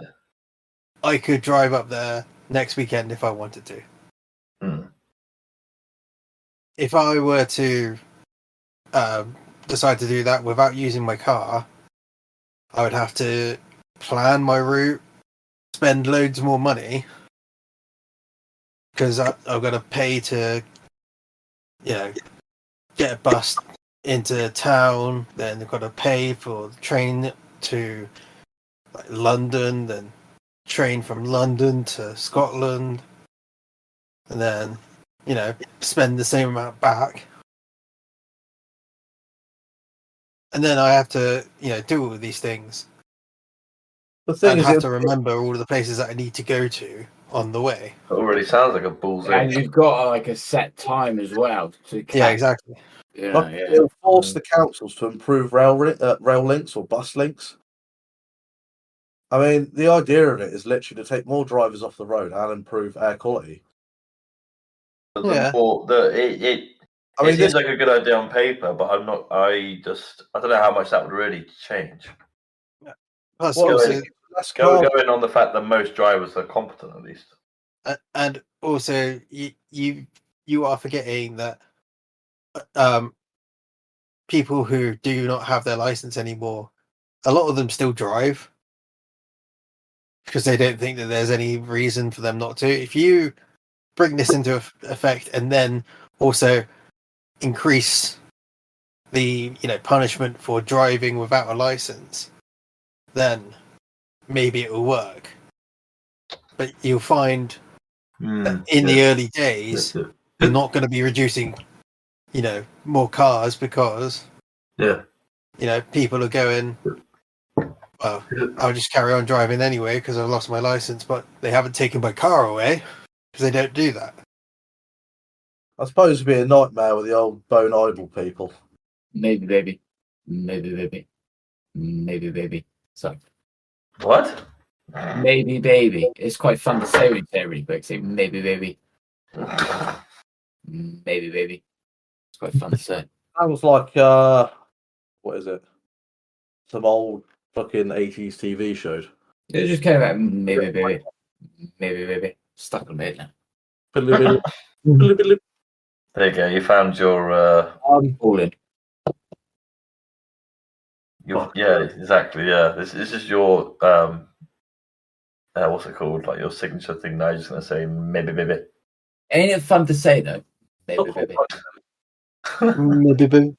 Speaker 3: I could drive up there next weekend if I wanted to. If I were to decide to do that without using my car, I would have to plan my route, spend loads more money, because I've got to pay to, get a bus into town, then I've got to pay for the train to London, then train from London to Scotland, and then spend the same amount back. And then I have to, do all of these things.
Speaker 1: The thing is,
Speaker 3: I have to remember all of the places that I need to go to on the way.
Speaker 2: It already sounds like a bull's
Speaker 4: And you've got like a set time as well.
Speaker 3: Yeah, exactly.
Speaker 1: It'll force the councils to improve rail links or bus links. I mean, the idea of it is literally to take more drivers off the road and improve air quality.
Speaker 2: It seems like a good idea on paper, but I don't know how much that would really change.
Speaker 3: Plus,
Speaker 2: Well,
Speaker 3: also,
Speaker 2: go in on the fact that most drivers are competent, at least.
Speaker 3: and also, you are forgetting that people who do not have their license anymore, a lot of them still drive because they don't think that there's any reason for them not to. If you bring this into effect and then also increase the punishment for driving without a license, then maybe it will work. But you'll find that in the early days, you're not going to be reducing more cars because people are going, well, I'll just carry on driving anyway because I've lost my license, but they haven't taken my car away because they don't do that.
Speaker 1: I suppose it'd be a nightmare with the old bone idle people.
Speaker 4: Maybe baby. So
Speaker 2: What?
Speaker 4: maybe baby. It's quite fun to say when you say it really quick. Say maybe baby. Maybe baby. It's quite fun to say.
Speaker 1: Sounds like what is it? Some old fucking 80s TV shows.
Speaker 4: It just came out maybe baby. Stuck on it now.
Speaker 2: There you go. You found your.
Speaker 4: All in.
Speaker 2: Yeah, exactly. Yeah, this is your what's it called? Like your signature thing. Now you're just gonna say maybe.
Speaker 4: Ain't it fun to say though? Maybe.
Speaker 3: Maybe.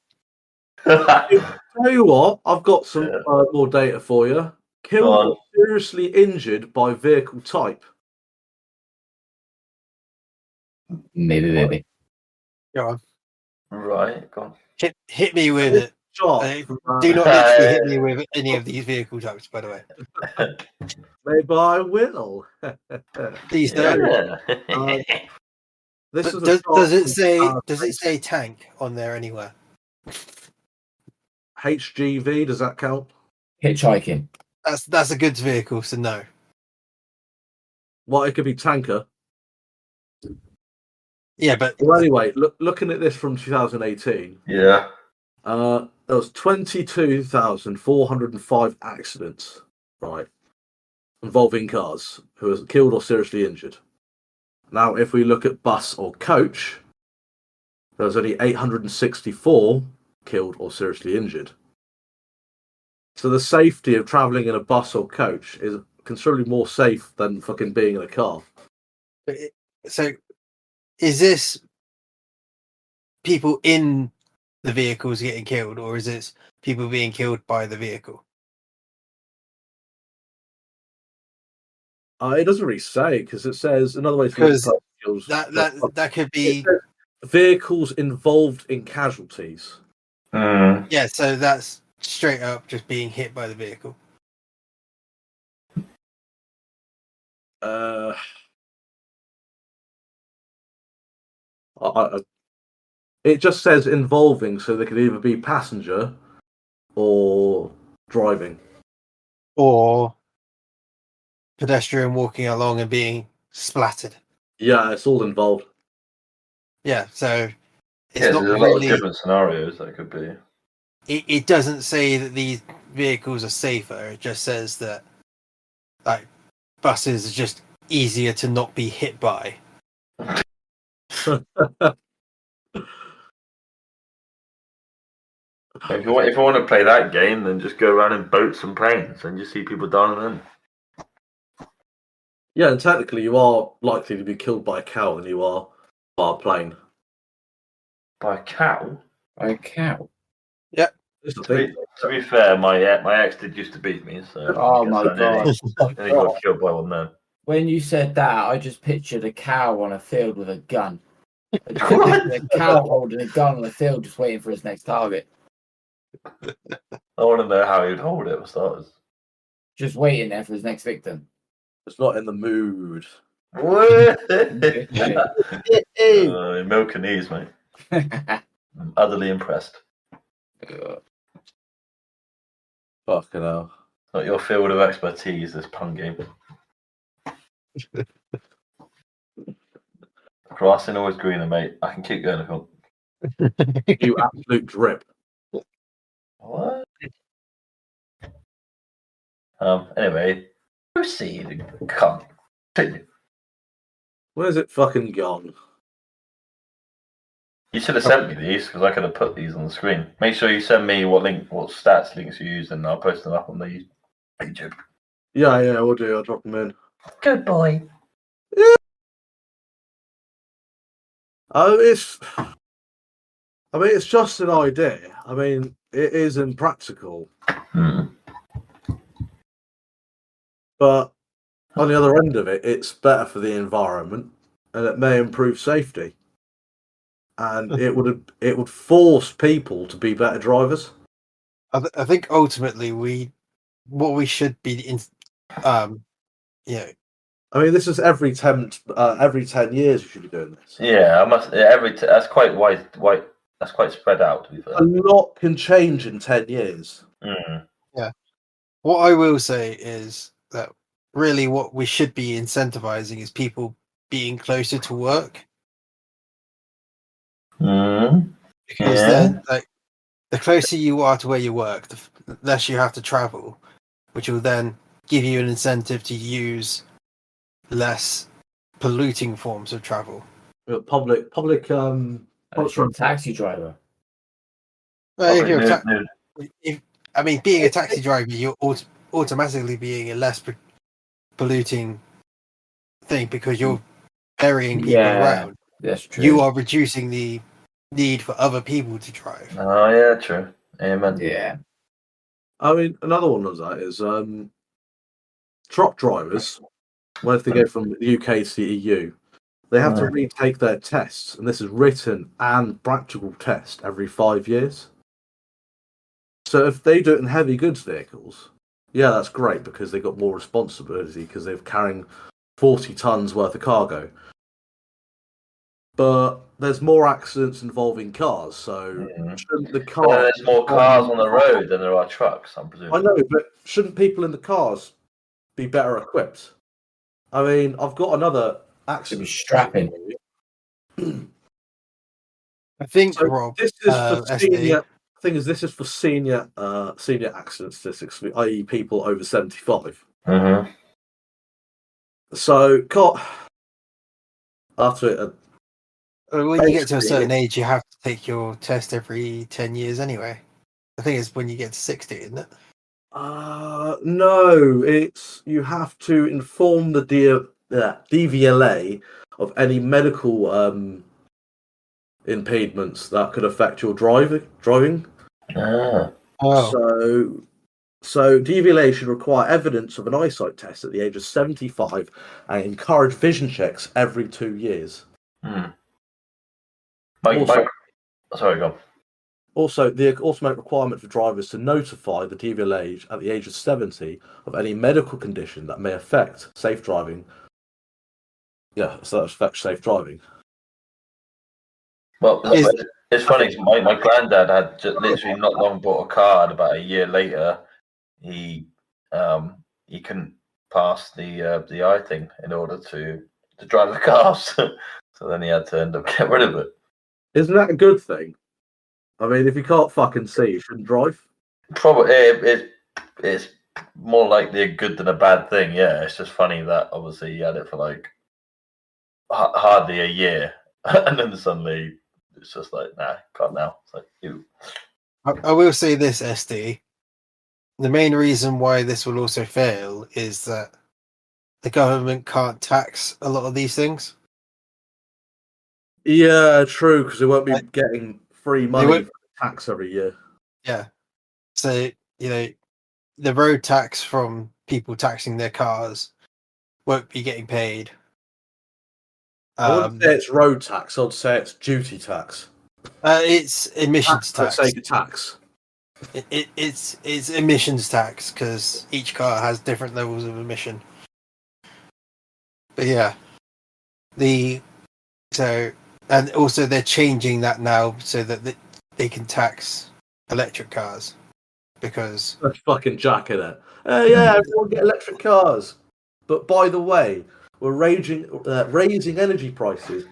Speaker 1: Tell you what, I've got some more data for you. Killed or seriously injured by vehicle type.
Speaker 4: Maybe.
Speaker 3: Go on.
Speaker 2: Right, go on.
Speaker 3: Hit me with it. Do not literally hit me with any of these vehicle types, by the way.
Speaker 1: Maybe I will.
Speaker 3: Please don't. Does it say tank on there anywhere?
Speaker 1: HGV, does that count?
Speaker 4: Hitchhiking.
Speaker 3: That's a goods vehicle, so no.
Speaker 1: Well, it could be tanker.
Speaker 3: Yeah, but
Speaker 1: well, anyway, looking at this from 2018.
Speaker 2: Yeah.
Speaker 1: There was 22,405 accidents, right, involving cars who were killed or seriously injured. Now, if we look at bus or coach, there was only 864 killed or seriously injured. So the safety of travelling in a bus or coach is considerably more safe than fucking being in a car.
Speaker 3: So, is this people in the vehicles getting killed, or is it people being killed by the vehicle?
Speaker 1: It doesn't really say, because it says another way to
Speaker 3: because that could be
Speaker 1: vehicles involved in casualties.
Speaker 3: Yeah, so that's straight up just being hit by the vehicle.
Speaker 1: It just says involving, so they could either be passenger or driving.
Speaker 3: Or pedestrian walking along and being splattered.
Speaker 1: Yeah, it's all involved.
Speaker 3: Yeah, so
Speaker 2: it's not there's really... a lot of different scenarios that could be.
Speaker 3: It doesn't say that these vehicles are safer. It just says that like buses are just easier to not be hit by.
Speaker 2: If you want to play that game, then just go around in boats and planes and just see people dying in them.
Speaker 1: Yeah, and technically you are likely to be killed by a cow than you are by a plane.
Speaker 2: By a cow?
Speaker 4: By a cow?
Speaker 3: Yeah.
Speaker 2: To be fair, my ex did used to beat me, so
Speaker 4: oh my god!
Speaker 2: And he got killed by one then.
Speaker 4: When you said that, I just pictured a cow on a field with a gun. A cow holding a gun on a field, just waiting for his next target.
Speaker 2: I want to know how he'd hold it for starters.
Speaker 4: Just waiting there for his next victim.
Speaker 1: It's not in the mood.
Speaker 2: Milk and knees, mate. I'm utterly impressed.
Speaker 1: Fucking hell.
Speaker 2: Not your field of expertise, this pun game. Grass ain't always greener, mate. I can keep going if you want.
Speaker 1: You absolute drip.
Speaker 2: What? Anyway, proceed. Come. Continue.
Speaker 1: Where's it fucking gone?
Speaker 2: You should have sent me these because I could have put these on the screen. Make sure you send me what stats links you use, and I'll post them up on the YouTube.
Speaker 1: Yeah, we'll do. I'll drop them in.
Speaker 2: Good boy.
Speaker 1: It's just an idea. I mean, it is impractical. But on the other end of it, it's better for the environment, and it may improve safety. And it would force people to be better drivers.
Speaker 3: I think ultimately what we should be
Speaker 1: I mean, this is every 10 years you should be doing this.
Speaker 2: Yeah, that's quite wide. That's quite spread out. To be fair,
Speaker 1: A lot can change in 10 years.
Speaker 3: Yeah. What I will say is that really what we should be incentivizing is people being closer to work. Because then, like, the closer you are to where you work, the less you have to travel, which will then give you an incentive to use less polluting forms of travel.
Speaker 1: Public.
Speaker 4: You're a taxi driver.
Speaker 3: Well, being a taxi driver, you're automatically being a less polluting thing because you're ferrying people around.
Speaker 4: That's true.
Speaker 3: You are reducing the need for other people to drive.
Speaker 2: Oh yeah, true. Amen.
Speaker 4: Yeah.
Speaker 1: I mean, another one of that is truck drivers. When they go from the UK to the EU, they have to retake their tests, and this is written and practical test every 5 years. So if they do it in heavy goods vehicles, yeah, that's great because they've got more responsibility because they're carrying 40 tons worth of cargo. But there's more accidents involving cars, so shouldn't the cars...
Speaker 2: there's more cars on the road than there are trucks, I'm presuming.
Speaker 1: I know, but shouldn't people in the cars be better equipped? I mean, I've got another accident.
Speaker 4: Strapping.
Speaker 3: I think,
Speaker 1: So
Speaker 3: Rob,
Speaker 1: this is for senior. Thing is, this is for senior accident statistics, i.e., people over 75. So, after
Speaker 3: when you get to a certain age, you have to take your test every 10 years anyway. I think it's when you get to 60, isn't it?
Speaker 1: No, it's you have to inform the DVLA of any medical impediments that could affect your driving. So DVLA should require evidence of an eyesight test at the age of 75 and encourage vision checks every 2 years.
Speaker 2: Sorry, go on.
Speaker 1: Also, the automatic requirement for drivers to notify the DVLA at the age of 70 of any medical condition that may affect safe driving. Yeah, so that affects safe driving.
Speaker 2: Well, it's funny. My granddad had just literally not long bought a car, and about a year later, he couldn't pass the eye thing in order to drive the car, so then he had to end up getting rid of it.
Speaker 1: Isn't that a good thing? I mean, if you can't fucking see, you shouldn't drive.
Speaker 2: Probably it's more likely a good than a bad thing. Yeah, it's just funny that obviously he had it for like hardly a year, and then suddenly it's just like, nah, can't now. It's like, ew.
Speaker 3: I will say this, SD. The main reason why this will also fail is that the government can't tax a lot of these things.
Speaker 1: Yeah, true, because they won't be getting free money for tax every year.
Speaker 3: Yeah. So, the road tax from people taxing their cars won't be getting paid.
Speaker 1: I wouldn't say it's road tax, I'd say it's duty tax.
Speaker 3: It's emissions tax.
Speaker 1: Let's say tax.
Speaker 3: It's emissions tax because each car has different levels of emission. But yeah, and also they're changing that now so that they can tax electric cars because
Speaker 1: that's fucking jack in it. Yeah, everyone get electric cars. But by the way, we're raising energy prices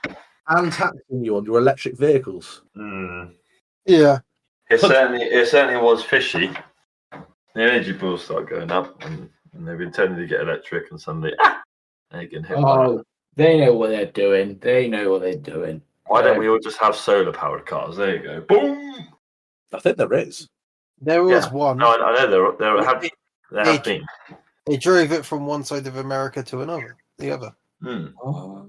Speaker 1: and taxing you on your electric vehicles.
Speaker 3: Yeah.
Speaker 2: It certainly was fishy. The energy bills start going up, and they've been intending to get electric, and suddenly they're getting hit.
Speaker 4: Oh, they know what they're doing. They know what they're doing.
Speaker 2: Why don't we all just have solar-powered cars? There you go. Boom.
Speaker 1: I think there is.
Speaker 3: There was one.
Speaker 2: No, I know there have been.
Speaker 3: They drove it from one side of America to the other.
Speaker 4: Oh,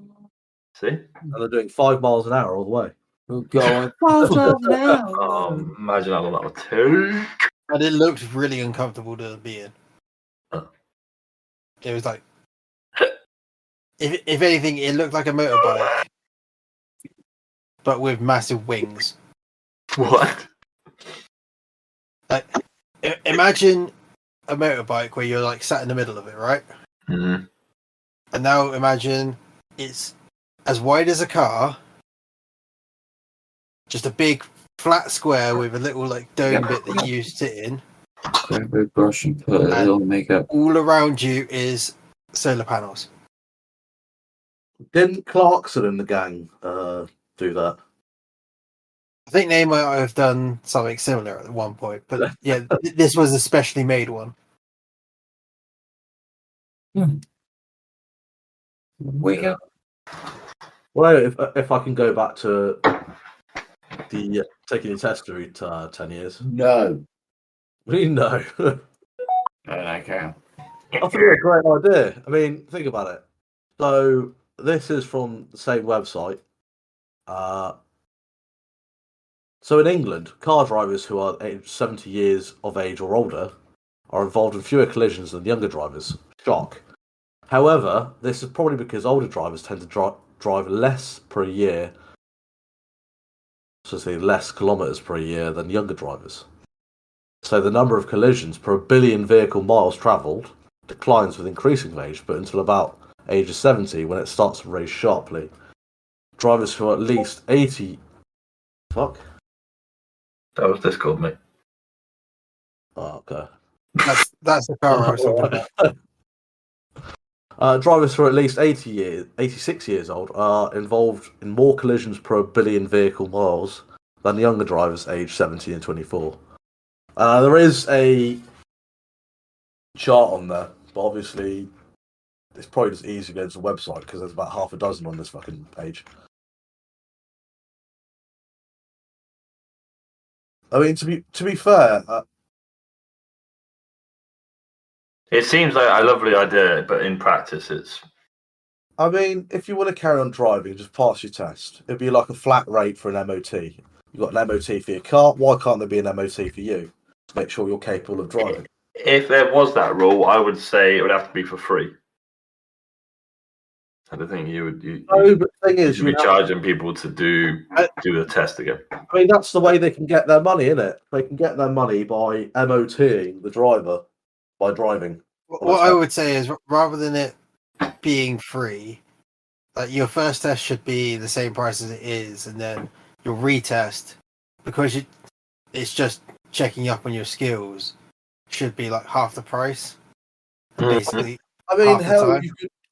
Speaker 2: See?
Speaker 1: And they're doing 5 miles an hour all the way.
Speaker 4: we're going faster now.
Speaker 2: Oh, imagine how long that would take.
Speaker 3: And it looked really uncomfortable to be in.
Speaker 2: Huh.
Speaker 3: It was like, if anything, it looked like a motorbike, but with massive wings.
Speaker 2: What?
Speaker 3: Like, imagine a motorbike where you're like sat in the middle of it, right?
Speaker 2: Mm-hmm.
Speaker 3: And now imagine it's as wide as a car, just a big flat square with a little like dome bit that you sit in.
Speaker 4: Grab a brush and put a little makeup.
Speaker 3: All around you is solar panels.
Speaker 1: Didn't Clarkson and the gang do that?
Speaker 3: I think they might have done something similar at one point, but yeah, this was a specially made one.
Speaker 4: Wake up.
Speaker 1: Well, if I can go back to the taking your test route 10 years.
Speaker 4: No.
Speaker 1: We know.
Speaker 4: Okay.
Speaker 1: I think it's a great idea. I mean, think about it. So this is from the same website. So in England, car drivers who are aged 70 years of age or older are involved in fewer collisions than younger drivers. Shock. However, this is probably because older drivers tend to drive less per year, so say less kilometres per year than younger drivers. So the number of collisions per billion vehicle miles travelled declines with increasing age, but until about age of 70 when it starts to raise sharply. Drivers who are at least 80... Fuck?
Speaker 2: That was Discord, mate.
Speaker 1: Oh, okay.
Speaker 3: That's the car I was talking about.
Speaker 1: Drivers who are at least 86 years old are involved in more collisions per billion vehicle miles than younger drivers aged 17 and 24. There is a chart on there, but obviously it's probably just easy to go to the website because there's about half a dozen on this fucking page. I mean, to be fair,
Speaker 2: It seems like a lovely idea, but in practice, it's.
Speaker 1: I mean, if you want to carry on driving, just pass your test. It'd be like a flat rate for an MOT. You've got an MOT for your car. Why can't there be an MOT for you? To make sure you're capable of driving.
Speaker 2: If there was that rule, I would say it would have to be for free. I don't think you would.
Speaker 1: No, but the thing is,
Speaker 2: you'd be charging people to do the test again.
Speaker 1: I mean, that's the way they can get their money, isn't it? They can get their money by MOTing the driver by driving.
Speaker 3: What I would say is, rather than it being free, your first test should be the same price as it is, and then your retest, because it's just checking up on your skills, should be like half the price. Basically,
Speaker 1: I mean,
Speaker 3: half the
Speaker 1: hell,
Speaker 3: time.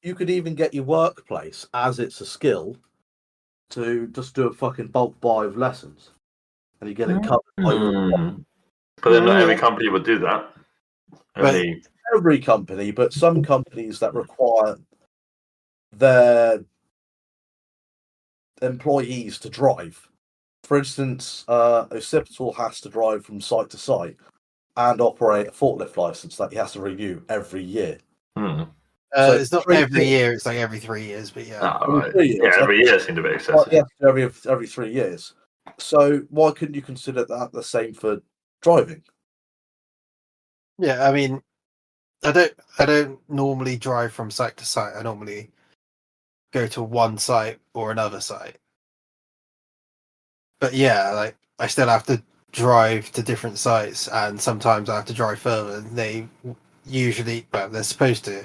Speaker 1: you could even get your workplace, as it's a skill, to just do a fucking bulk buy of lessons, and you get it covered.
Speaker 2: But then not every company would do that.
Speaker 1: Every company, but some companies that require their employees to drive. For instance, Occipital has to drive from site to site and operate a forklift license that he has to renew every year.
Speaker 2: So
Speaker 3: it's not every year; it's like every 3 years. But yeah,
Speaker 2: every year seemed a bit excessive.
Speaker 1: Yeah, every 3 years. So why couldn't you consider that the same for driving?
Speaker 3: Yeah, I mean, I don't normally drive from site to site. I normally go to one site or another site. But yeah, like I still have to drive to different sites, and sometimes I have to drive further. They usually, well, they're supposed to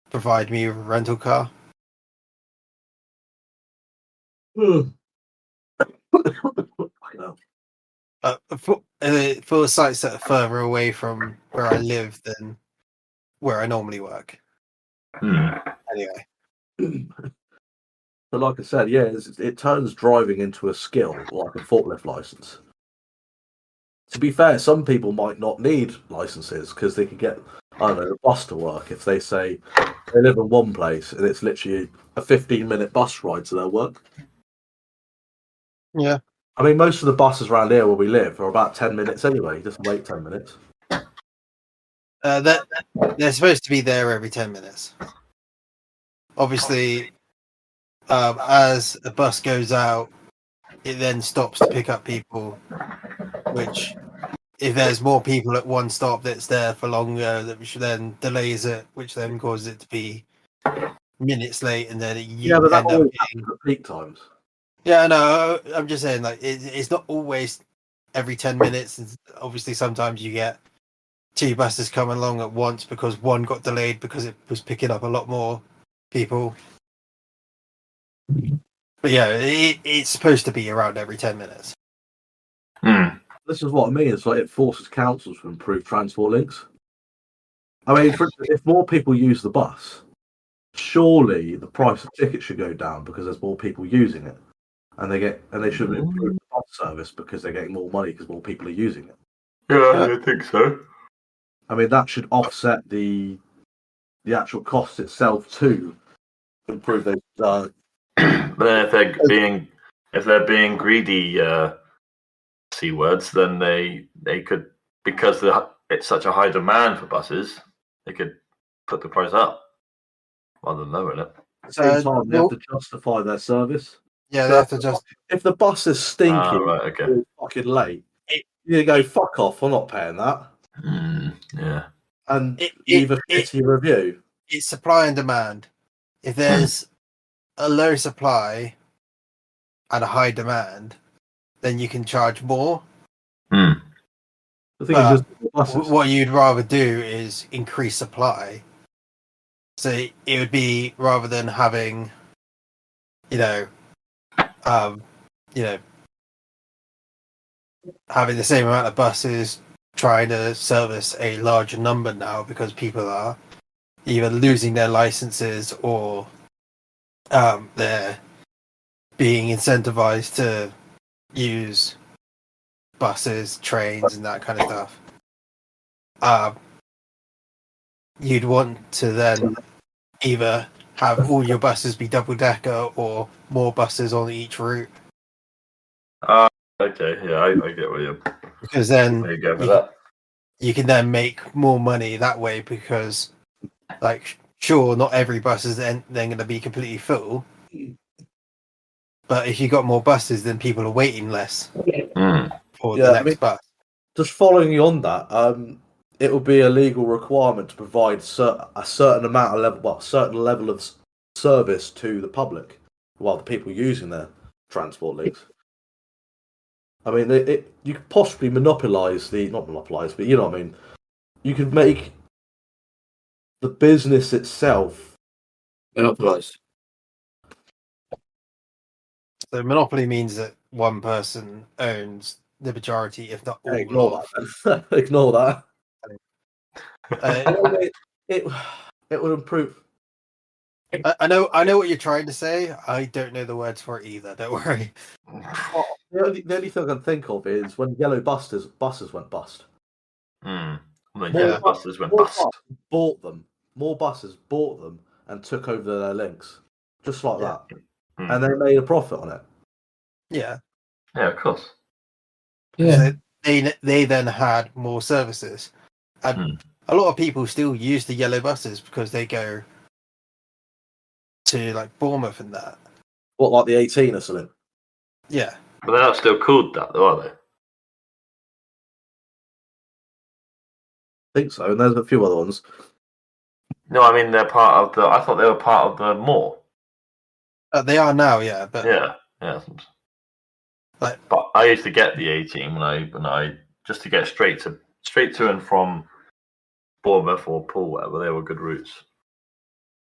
Speaker 3: provide me with a rental car. For sites that are further away from where I live than where I normally work. Anyway.
Speaker 1: But like I said, yeah, it turns driving into a skill, like a forklift license. to be fair, some people might not need licenses because they can get, I don't know, the bus to work if they say they live in one place and it's literally a 15-minute bus ride to their work.
Speaker 3: Yeah.
Speaker 1: I mean, most of the buses around here where we live are about 10 minutes anyway. Just wait 10 minutes.
Speaker 3: They're supposed to be there every 10 minutes. Obviously, as a bus goes out, it then stops to pick up people, which, if there's more people at one stop that's there for longer, that which then delays it, which then causes it to be minutes late, and then you
Speaker 1: but that
Speaker 3: end up
Speaker 1: always
Speaker 3: getting...
Speaker 1: happens at peak times.
Speaker 3: Yeah, no, I'm just saying, like, it's not always every 10 minutes. And obviously, sometimes you get two buses coming along at once because one got delayed because it was picking up a lot more people. But yeah, it's supposed to be around every 10 minutes.
Speaker 1: This is what I mean. It's like it forces councils to improve transport links. I mean, for instance, if more people use the bus, surely the price of tickets should go down because there's more people using it, and they should improve the bus service because they're getting more money because more people are using it.
Speaker 2: Yeah, I think so.
Speaker 1: I mean, that should offset the actual cost itself to improve those.
Speaker 2: But then if they're being greedy C words, then they could, because it's such a high demand for buses, they could put the price up rather than lowering it.
Speaker 1: At the same time, they have to justify their service.
Speaker 3: Yeah,
Speaker 1: So
Speaker 3: they have to just...
Speaker 1: if the bus is stinky,
Speaker 2: Right, okay.
Speaker 1: or fucking late, you go, fuck off, I'm not paying that.
Speaker 2: Yeah.
Speaker 1: And leave a shitty review.
Speaker 3: It's supply and demand. If there's a low supply and a high demand, then you can charge more.
Speaker 1: The thing is just the buses.
Speaker 3: What you'd rather do is increase supply. So it would be, rather than having, having the same amount of buses trying to service a larger number now, because people are either losing their licenses or they're being incentivized to use buses, trains, and that kind of stuff. You'd want to then either have all your buses be double-decker or more buses on each route.
Speaker 2: Okay, yeah, I get where you're...
Speaker 3: Because then
Speaker 2: There you go with that.
Speaker 3: you can then make more money that way, because, like, sure, not every bus is then going to be completely full, but if you got more buses, then people are waiting less for the next bus.
Speaker 1: Just following you on that, it will be a legal requirement to provide a certain level of service to the public, while the people using their transport links. I mean, you could possibly not monopolise, but you know what I mean. You could make the business itself
Speaker 4: Monopolise.
Speaker 3: So monopoly means that one person owns the majority, if not all.
Speaker 1: Ignore that. Ignore that. It would improve.
Speaker 3: I know what you're trying to say. I don't know the words for it either. Don't worry.
Speaker 1: The only thing I can think of is when yellow buses went bust.
Speaker 2: When yellow buses went bust.
Speaker 1: More buses bought them and took over their links, just like that,
Speaker 2: Mm.
Speaker 1: and they made a profit on it.
Speaker 3: Yeah.
Speaker 2: Yeah, of course.
Speaker 3: Yeah. So they then had more services, and a lot of people still use the yellow buses because they go to like Bournemouth and that.
Speaker 1: What, like the 18 or something?
Speaker 3: Yeah.
Speaker 2: But they're not still called that, though, are they?
Speaker 1: I think so, and there's a few other ones.
Speaker 2: No, I mean they're part of the. I thought they were part of the more.
Speaker 3: They are now, yeah. But
Speaker 2: Yeah.
Speaker 3: Like,
Speaker 2: but I used to get the 18 when I just to get straight to and from Bournemouth or Poole, whatever. They were good routes.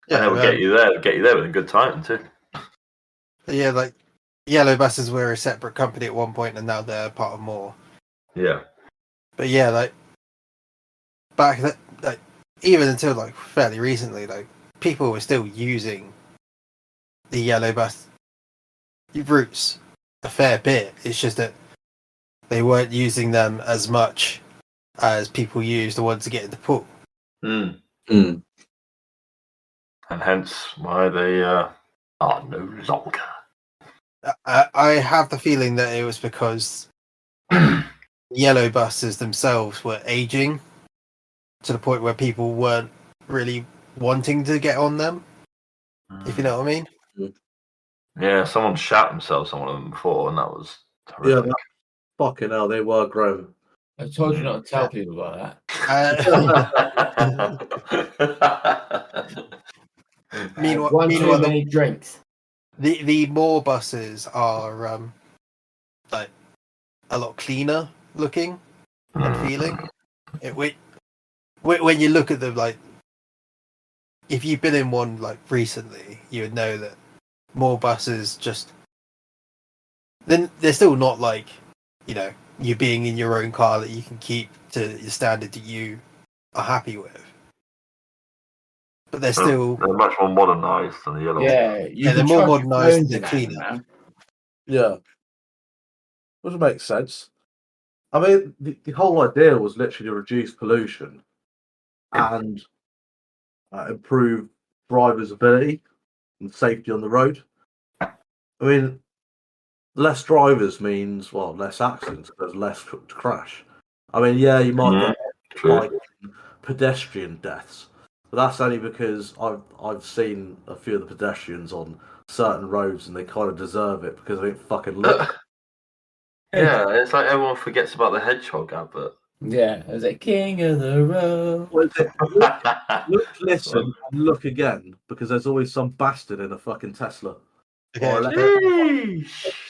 Speaker 3: yeah,
Speaker 2: And they would get you there with a good time too.
Speaker 3: Yeah, like yellow buses were a separate company at one point, and now they're part of more.
Speaker 2: Yeah.
Speaker 3: But yeah, like back then, like even until like fairly recently, like people were still using the yellow bus routes a fair bit. It's just that they weren't using them as much as people use the ones to get in the pool.
Speaker 2: Mm.
Speaker 1: Mm.
Speaker 2: And hence why they are no longer.
Speaker 3: I have the feeling that it was because yellow buses themselves were aging to the point where people weren't really wanting to get on them, if you know what I mean.
Speaker 2: Yeah, someone shot themselves on one of them before, and that was horrific.
Speaker 1: Yeah, fucking hell, they were grown.
Speaker 4: I told you not to tell people about
Speaker 3: that. Meanwhile,
Speaker 4: one too many drinks.
Speaker 3: The more buses are like a lot cleaner looking and feeling. When you look at them, like if you've been in one like recently, you would know that more buses just then they're still not like, you know, you being in your own car that you can keep to the standard that you are happy with. But they're
Speaker 2: much more modernised than the yellow ones.
Speaker 3: Yeah, they're more modernised and they're cleaner.
Speaker 1: Yeah. Which makes sense. I mean, the whole idea was literally to reduce pollution and improve drivers' ability and safety on the road. I mean, less drivers means, well, less accidents. There's less to crash. I mean, yeah, you might get like pedestrian deaths, but that's only because I've seen a few of the pedestrians on certain roads and they kind of deserve it because they don't fucking look.
Speaker 2: Yeah, it's like everyone forgets about the hedgehog advert.
Speaker 4: Yeah, I was like, king of the road.
Speaker 1: Look, listen, and look again, because there's always some bastard in a fucking Tesla.
Speaker 3: Okay.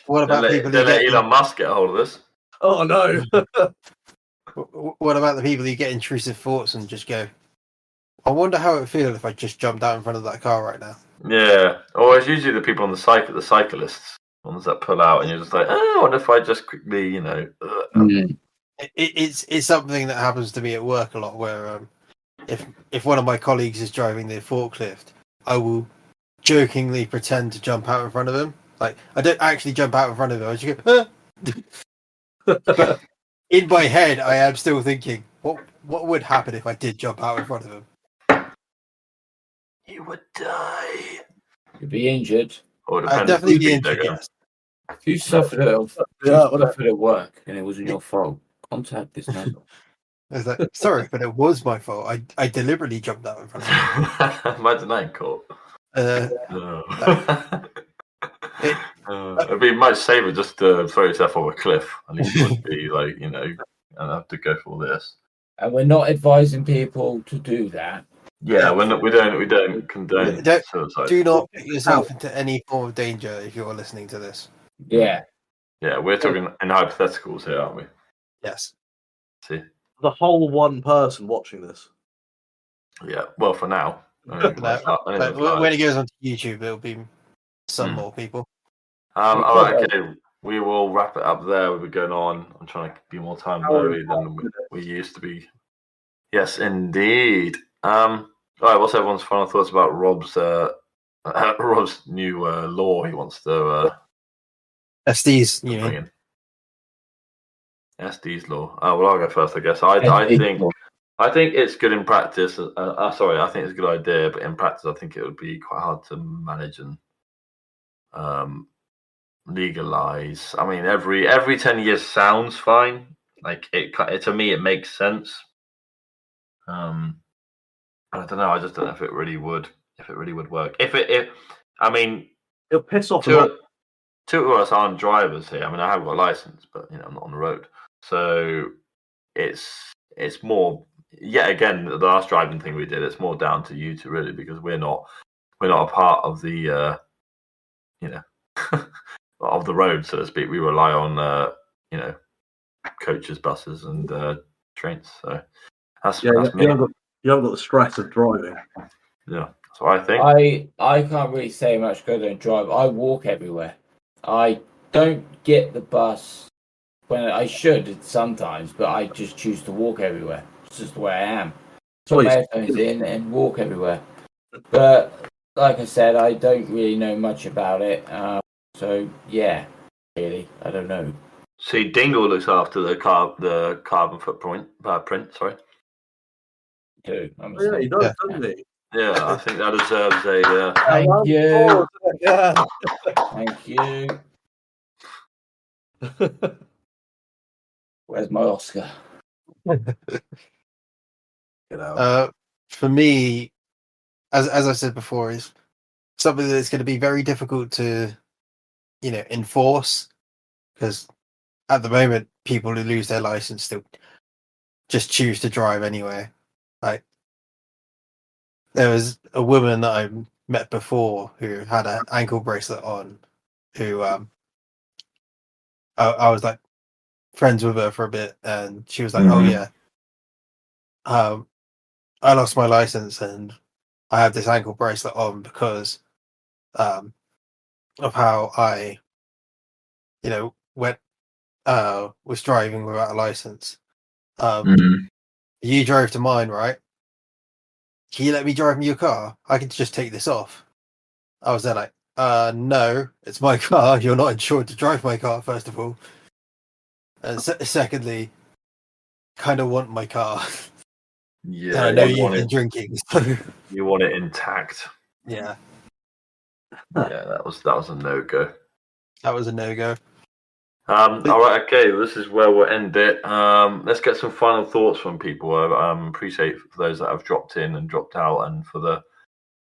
Speaker 3: What about people who
Speaker 2: let
Speaker 3: get
Speaker 2: Elon Musk get a hold of this?
Speaker 1: Oh no!
Speaker 3: What about the people who get intrusive thoughts and just go, I wonder how it would feel if I just jumped out in front of that car right now.
Speaker 2: Yeah, or it's usually the people on the cyclists, ones that pull out, and you're just like, oh, I wonder if I just quickly, you know.
Speaker 3: It's something that happens to me at work a lot, where if one of my colleagues is driving their forklift, I will jokingly pretend to jump out in front of him. Like, I don't actually jump out in front of him. I just go, but in my head, I am still thinking, what would happen if I did jump out in front of him?
Speaker 2: You would die.
Speaker 4: You'd be injured.
Speaker 3: I'd definitely be injured, yes.
Speaker 4: If you suffered at work and it wasn't your fault, contact this number.
Speaker 3: I was like, sorry, but it was my fault. I deliberately jumped out in front of him.
Speaker 2: Imagine that in court. It'd be much safer just to throw yourself off a cliff. At least it would be like, you know, and have to go for all this.
Speaker 4: And we're not advising people to do that.
Speaker 2: Yeah, we don't condone suicide.
Speaker 3: Do not put yourself into any form of danger if you're listening to this.
Speaker 4: Yeah.
Speaker 2: Yeah, we're talking in hypotheticals here, aren't we?
Speaker 3: Yes.
Speaker 2: See?
Speaker 1: The whole one person watching this.
Speaker 2: Yeah, well, for now.
Speaker 3: When it goes onto YouTube, it'll be some more people.
Speaker 2: All right, okay. We will wrap it up there. We'll be going on. I'm trying to be more time-worthy than we used to be. Yes, indeed. All right, what's everyone's final thoughts about Rob's new law he wants to
Speaker 3: SD's,
Speaker 2: bring in? SD's law. Well, I'll go first, I guess. I think it's good in practice. I think it's a good idea, but in practice, I think it would be quite hard to manage and legalize. I mean, every 10 years sounds fine. Like it to me, it makes sense. I don't know. I just don't know if it really would work. I mean,
Speaker 1: it'll piss off.
Speaker 2: Two of us aren't drivers here. I mean, I have got a license, but you know, I'm not on the road. So it's more. Yet again, the last driving thing we did, it's more down to you two really, because we're not a part of the of the road, so to speak. We rely on coaches, buses, and trains. So that's me.
Speaker 1: You haven't got the stress of driving.
Speaker 2: Yeah, that's what I think.
Speaker 4: I can't really say much because I don't drive. I walk everywhere. I don't get the bus when I should sometimes, but I just choose to walk everywhere. It's just the way I am. Put my headphones in and walk everywhere. But like I said, I don't really know much about it. So yeah, really, I don't know.
Speaker 2: See, Dingle looks after the carbon footprint. Sorry.
Speaker 4: Too.
Speaker 1: Yeah, he does, doesn't he?
Speaker 2: Yeah, I think that deserves a.
Speaker 4: Thank you.
Speaker 1: Yeah.
Speaker 4: Thank you. Where's my Oscar?
Speaker 3: For me, as I said before, is something that's going to be very difficult to, enforce, because at the moment people who lose their license still just choose to drive anyway. Like, there was a woman that I met before who had an ankle bracelet on, who I was like friends with her for a bit, and she was like, "Oh yeah, I lost my license and I have this ankle bracelet on because of how I, went was driving without a license. You drove to mine, right? Can you let me drive me your car? I can just take this off." I was there like, no, it's my car. You're not insured to drive my car, first of all. And secondly, kind of want my car.
Speaker 2: Yeah,
Speaker 3: And I know you've been drinking. So.
Speaker 2: You want it intact.
Speaker 3: Yeah.
Speaker 2: Yeah, that was a no-go.
Speaker 3: That was a no-go.
Speaker 2: All right, okay. This is where we'll end it. Let's get some final thoughts from people. I appreciate for those that have dropped in and dropped out, and for the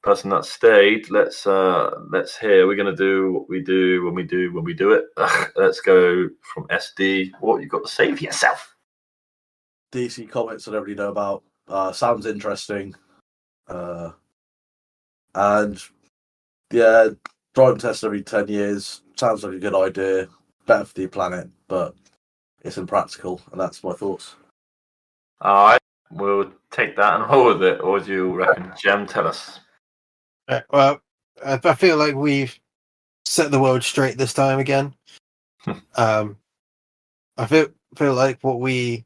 Speaker 2: person that stayed. Let's hear. We're gonna do what we do when we do it. Let's go from SD. What you got to say for yourself?
Speaker 1: DC comics I don't really know about. Sounds interesting. And yeah, driving tests every 10 years sounds like a good idea. Better for the planet, but it's impractical, and that's my thoughts.
Speaker 2: All right, we'll take that and roll with it. What do you reckon, Gem? Tell us.
Speaker 3: Well, I feel like we've set the world straight this time again. I feel like what we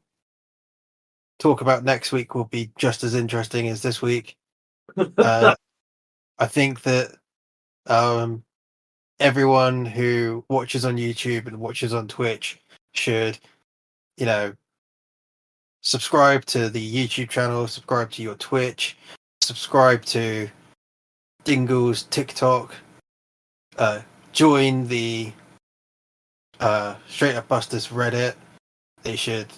Speaker 3: talk about next week will be just as interesting as this week. I think that everyone who watches on YouTube and watches on Twitch should, subscribe to the YouTube channel, subscribe to your Twitch, subscribe to Dingle's TikTok, join the Straight Up Bustas Reddit. They should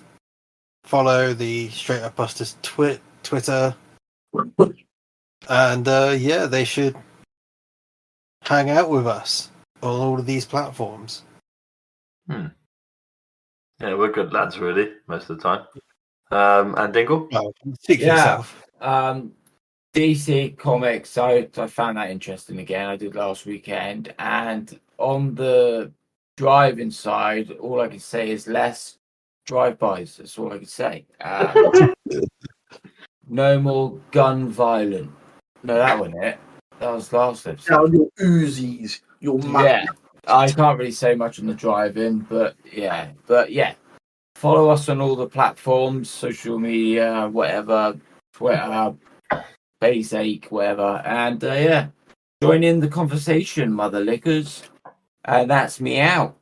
Speaker 3: follow the Straight Up Bustas Twitter, and they should hang out with us on all of these platforms.
Speaker 2: Yeah, we're good lads, really, most of the time. And Dingle?
Speaker 3: Speak for yourself.
Speaker 4: DC Comics, I found that interesting again. I did last weekend. And on the driving side, all I can say is less drive-bys. That's all I can say. No more gun violence. No, that wasn't it. That was last episode.
Speaker 1: Down your Uzis, your
Speaker 4: Yeah, I can't really say much on the driving, but yeah. Follow us on all the platforms, social media, whatever, Twitter, Basic, whatever, and join in the conversation, mother lickers. And that's me out.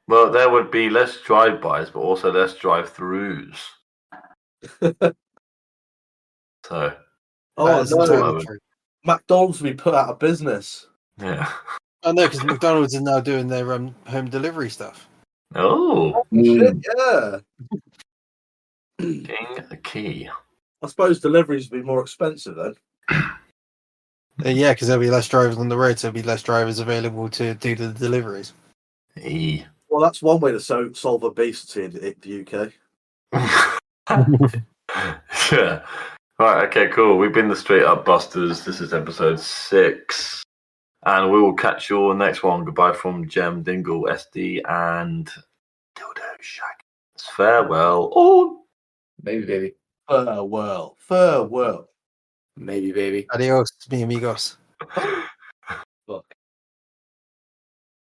Speaker 2: Well, there would be less drive-bys, but also less drive-throughs. So.
Speaker 1: McDonald's will be put out of business.
Speaker 2: Yeah.
Speaker 3: I know, because McDonald's is now doing their home delivery stuff.
Speaker 2: Oh.
Speaker 1: Shit, yeah.
Speaker 2: King key.
Speaker 1: I suppose deliveries will be more expensive then.
Speaker 3: Yeah, because there'll be less drivers on the road, so there'll be less drivers available to do the deliveries.
Speaker 1: Well, that's one way to solve obesity in the
Speaker 2: UK. Yeah. Right, okay, cool. We've been the Straight Up Busters. This is episode 6. And we will catch you all next one. Goodbye from Gem, Dingle, SD, and Dildo Shag. Farewell. Oh,
Speaker 4: maybe, baby.
Speaker 1: Farewell.
Speaker 4: Maybe, baby.
Speaker 3: Adios, mi amigos.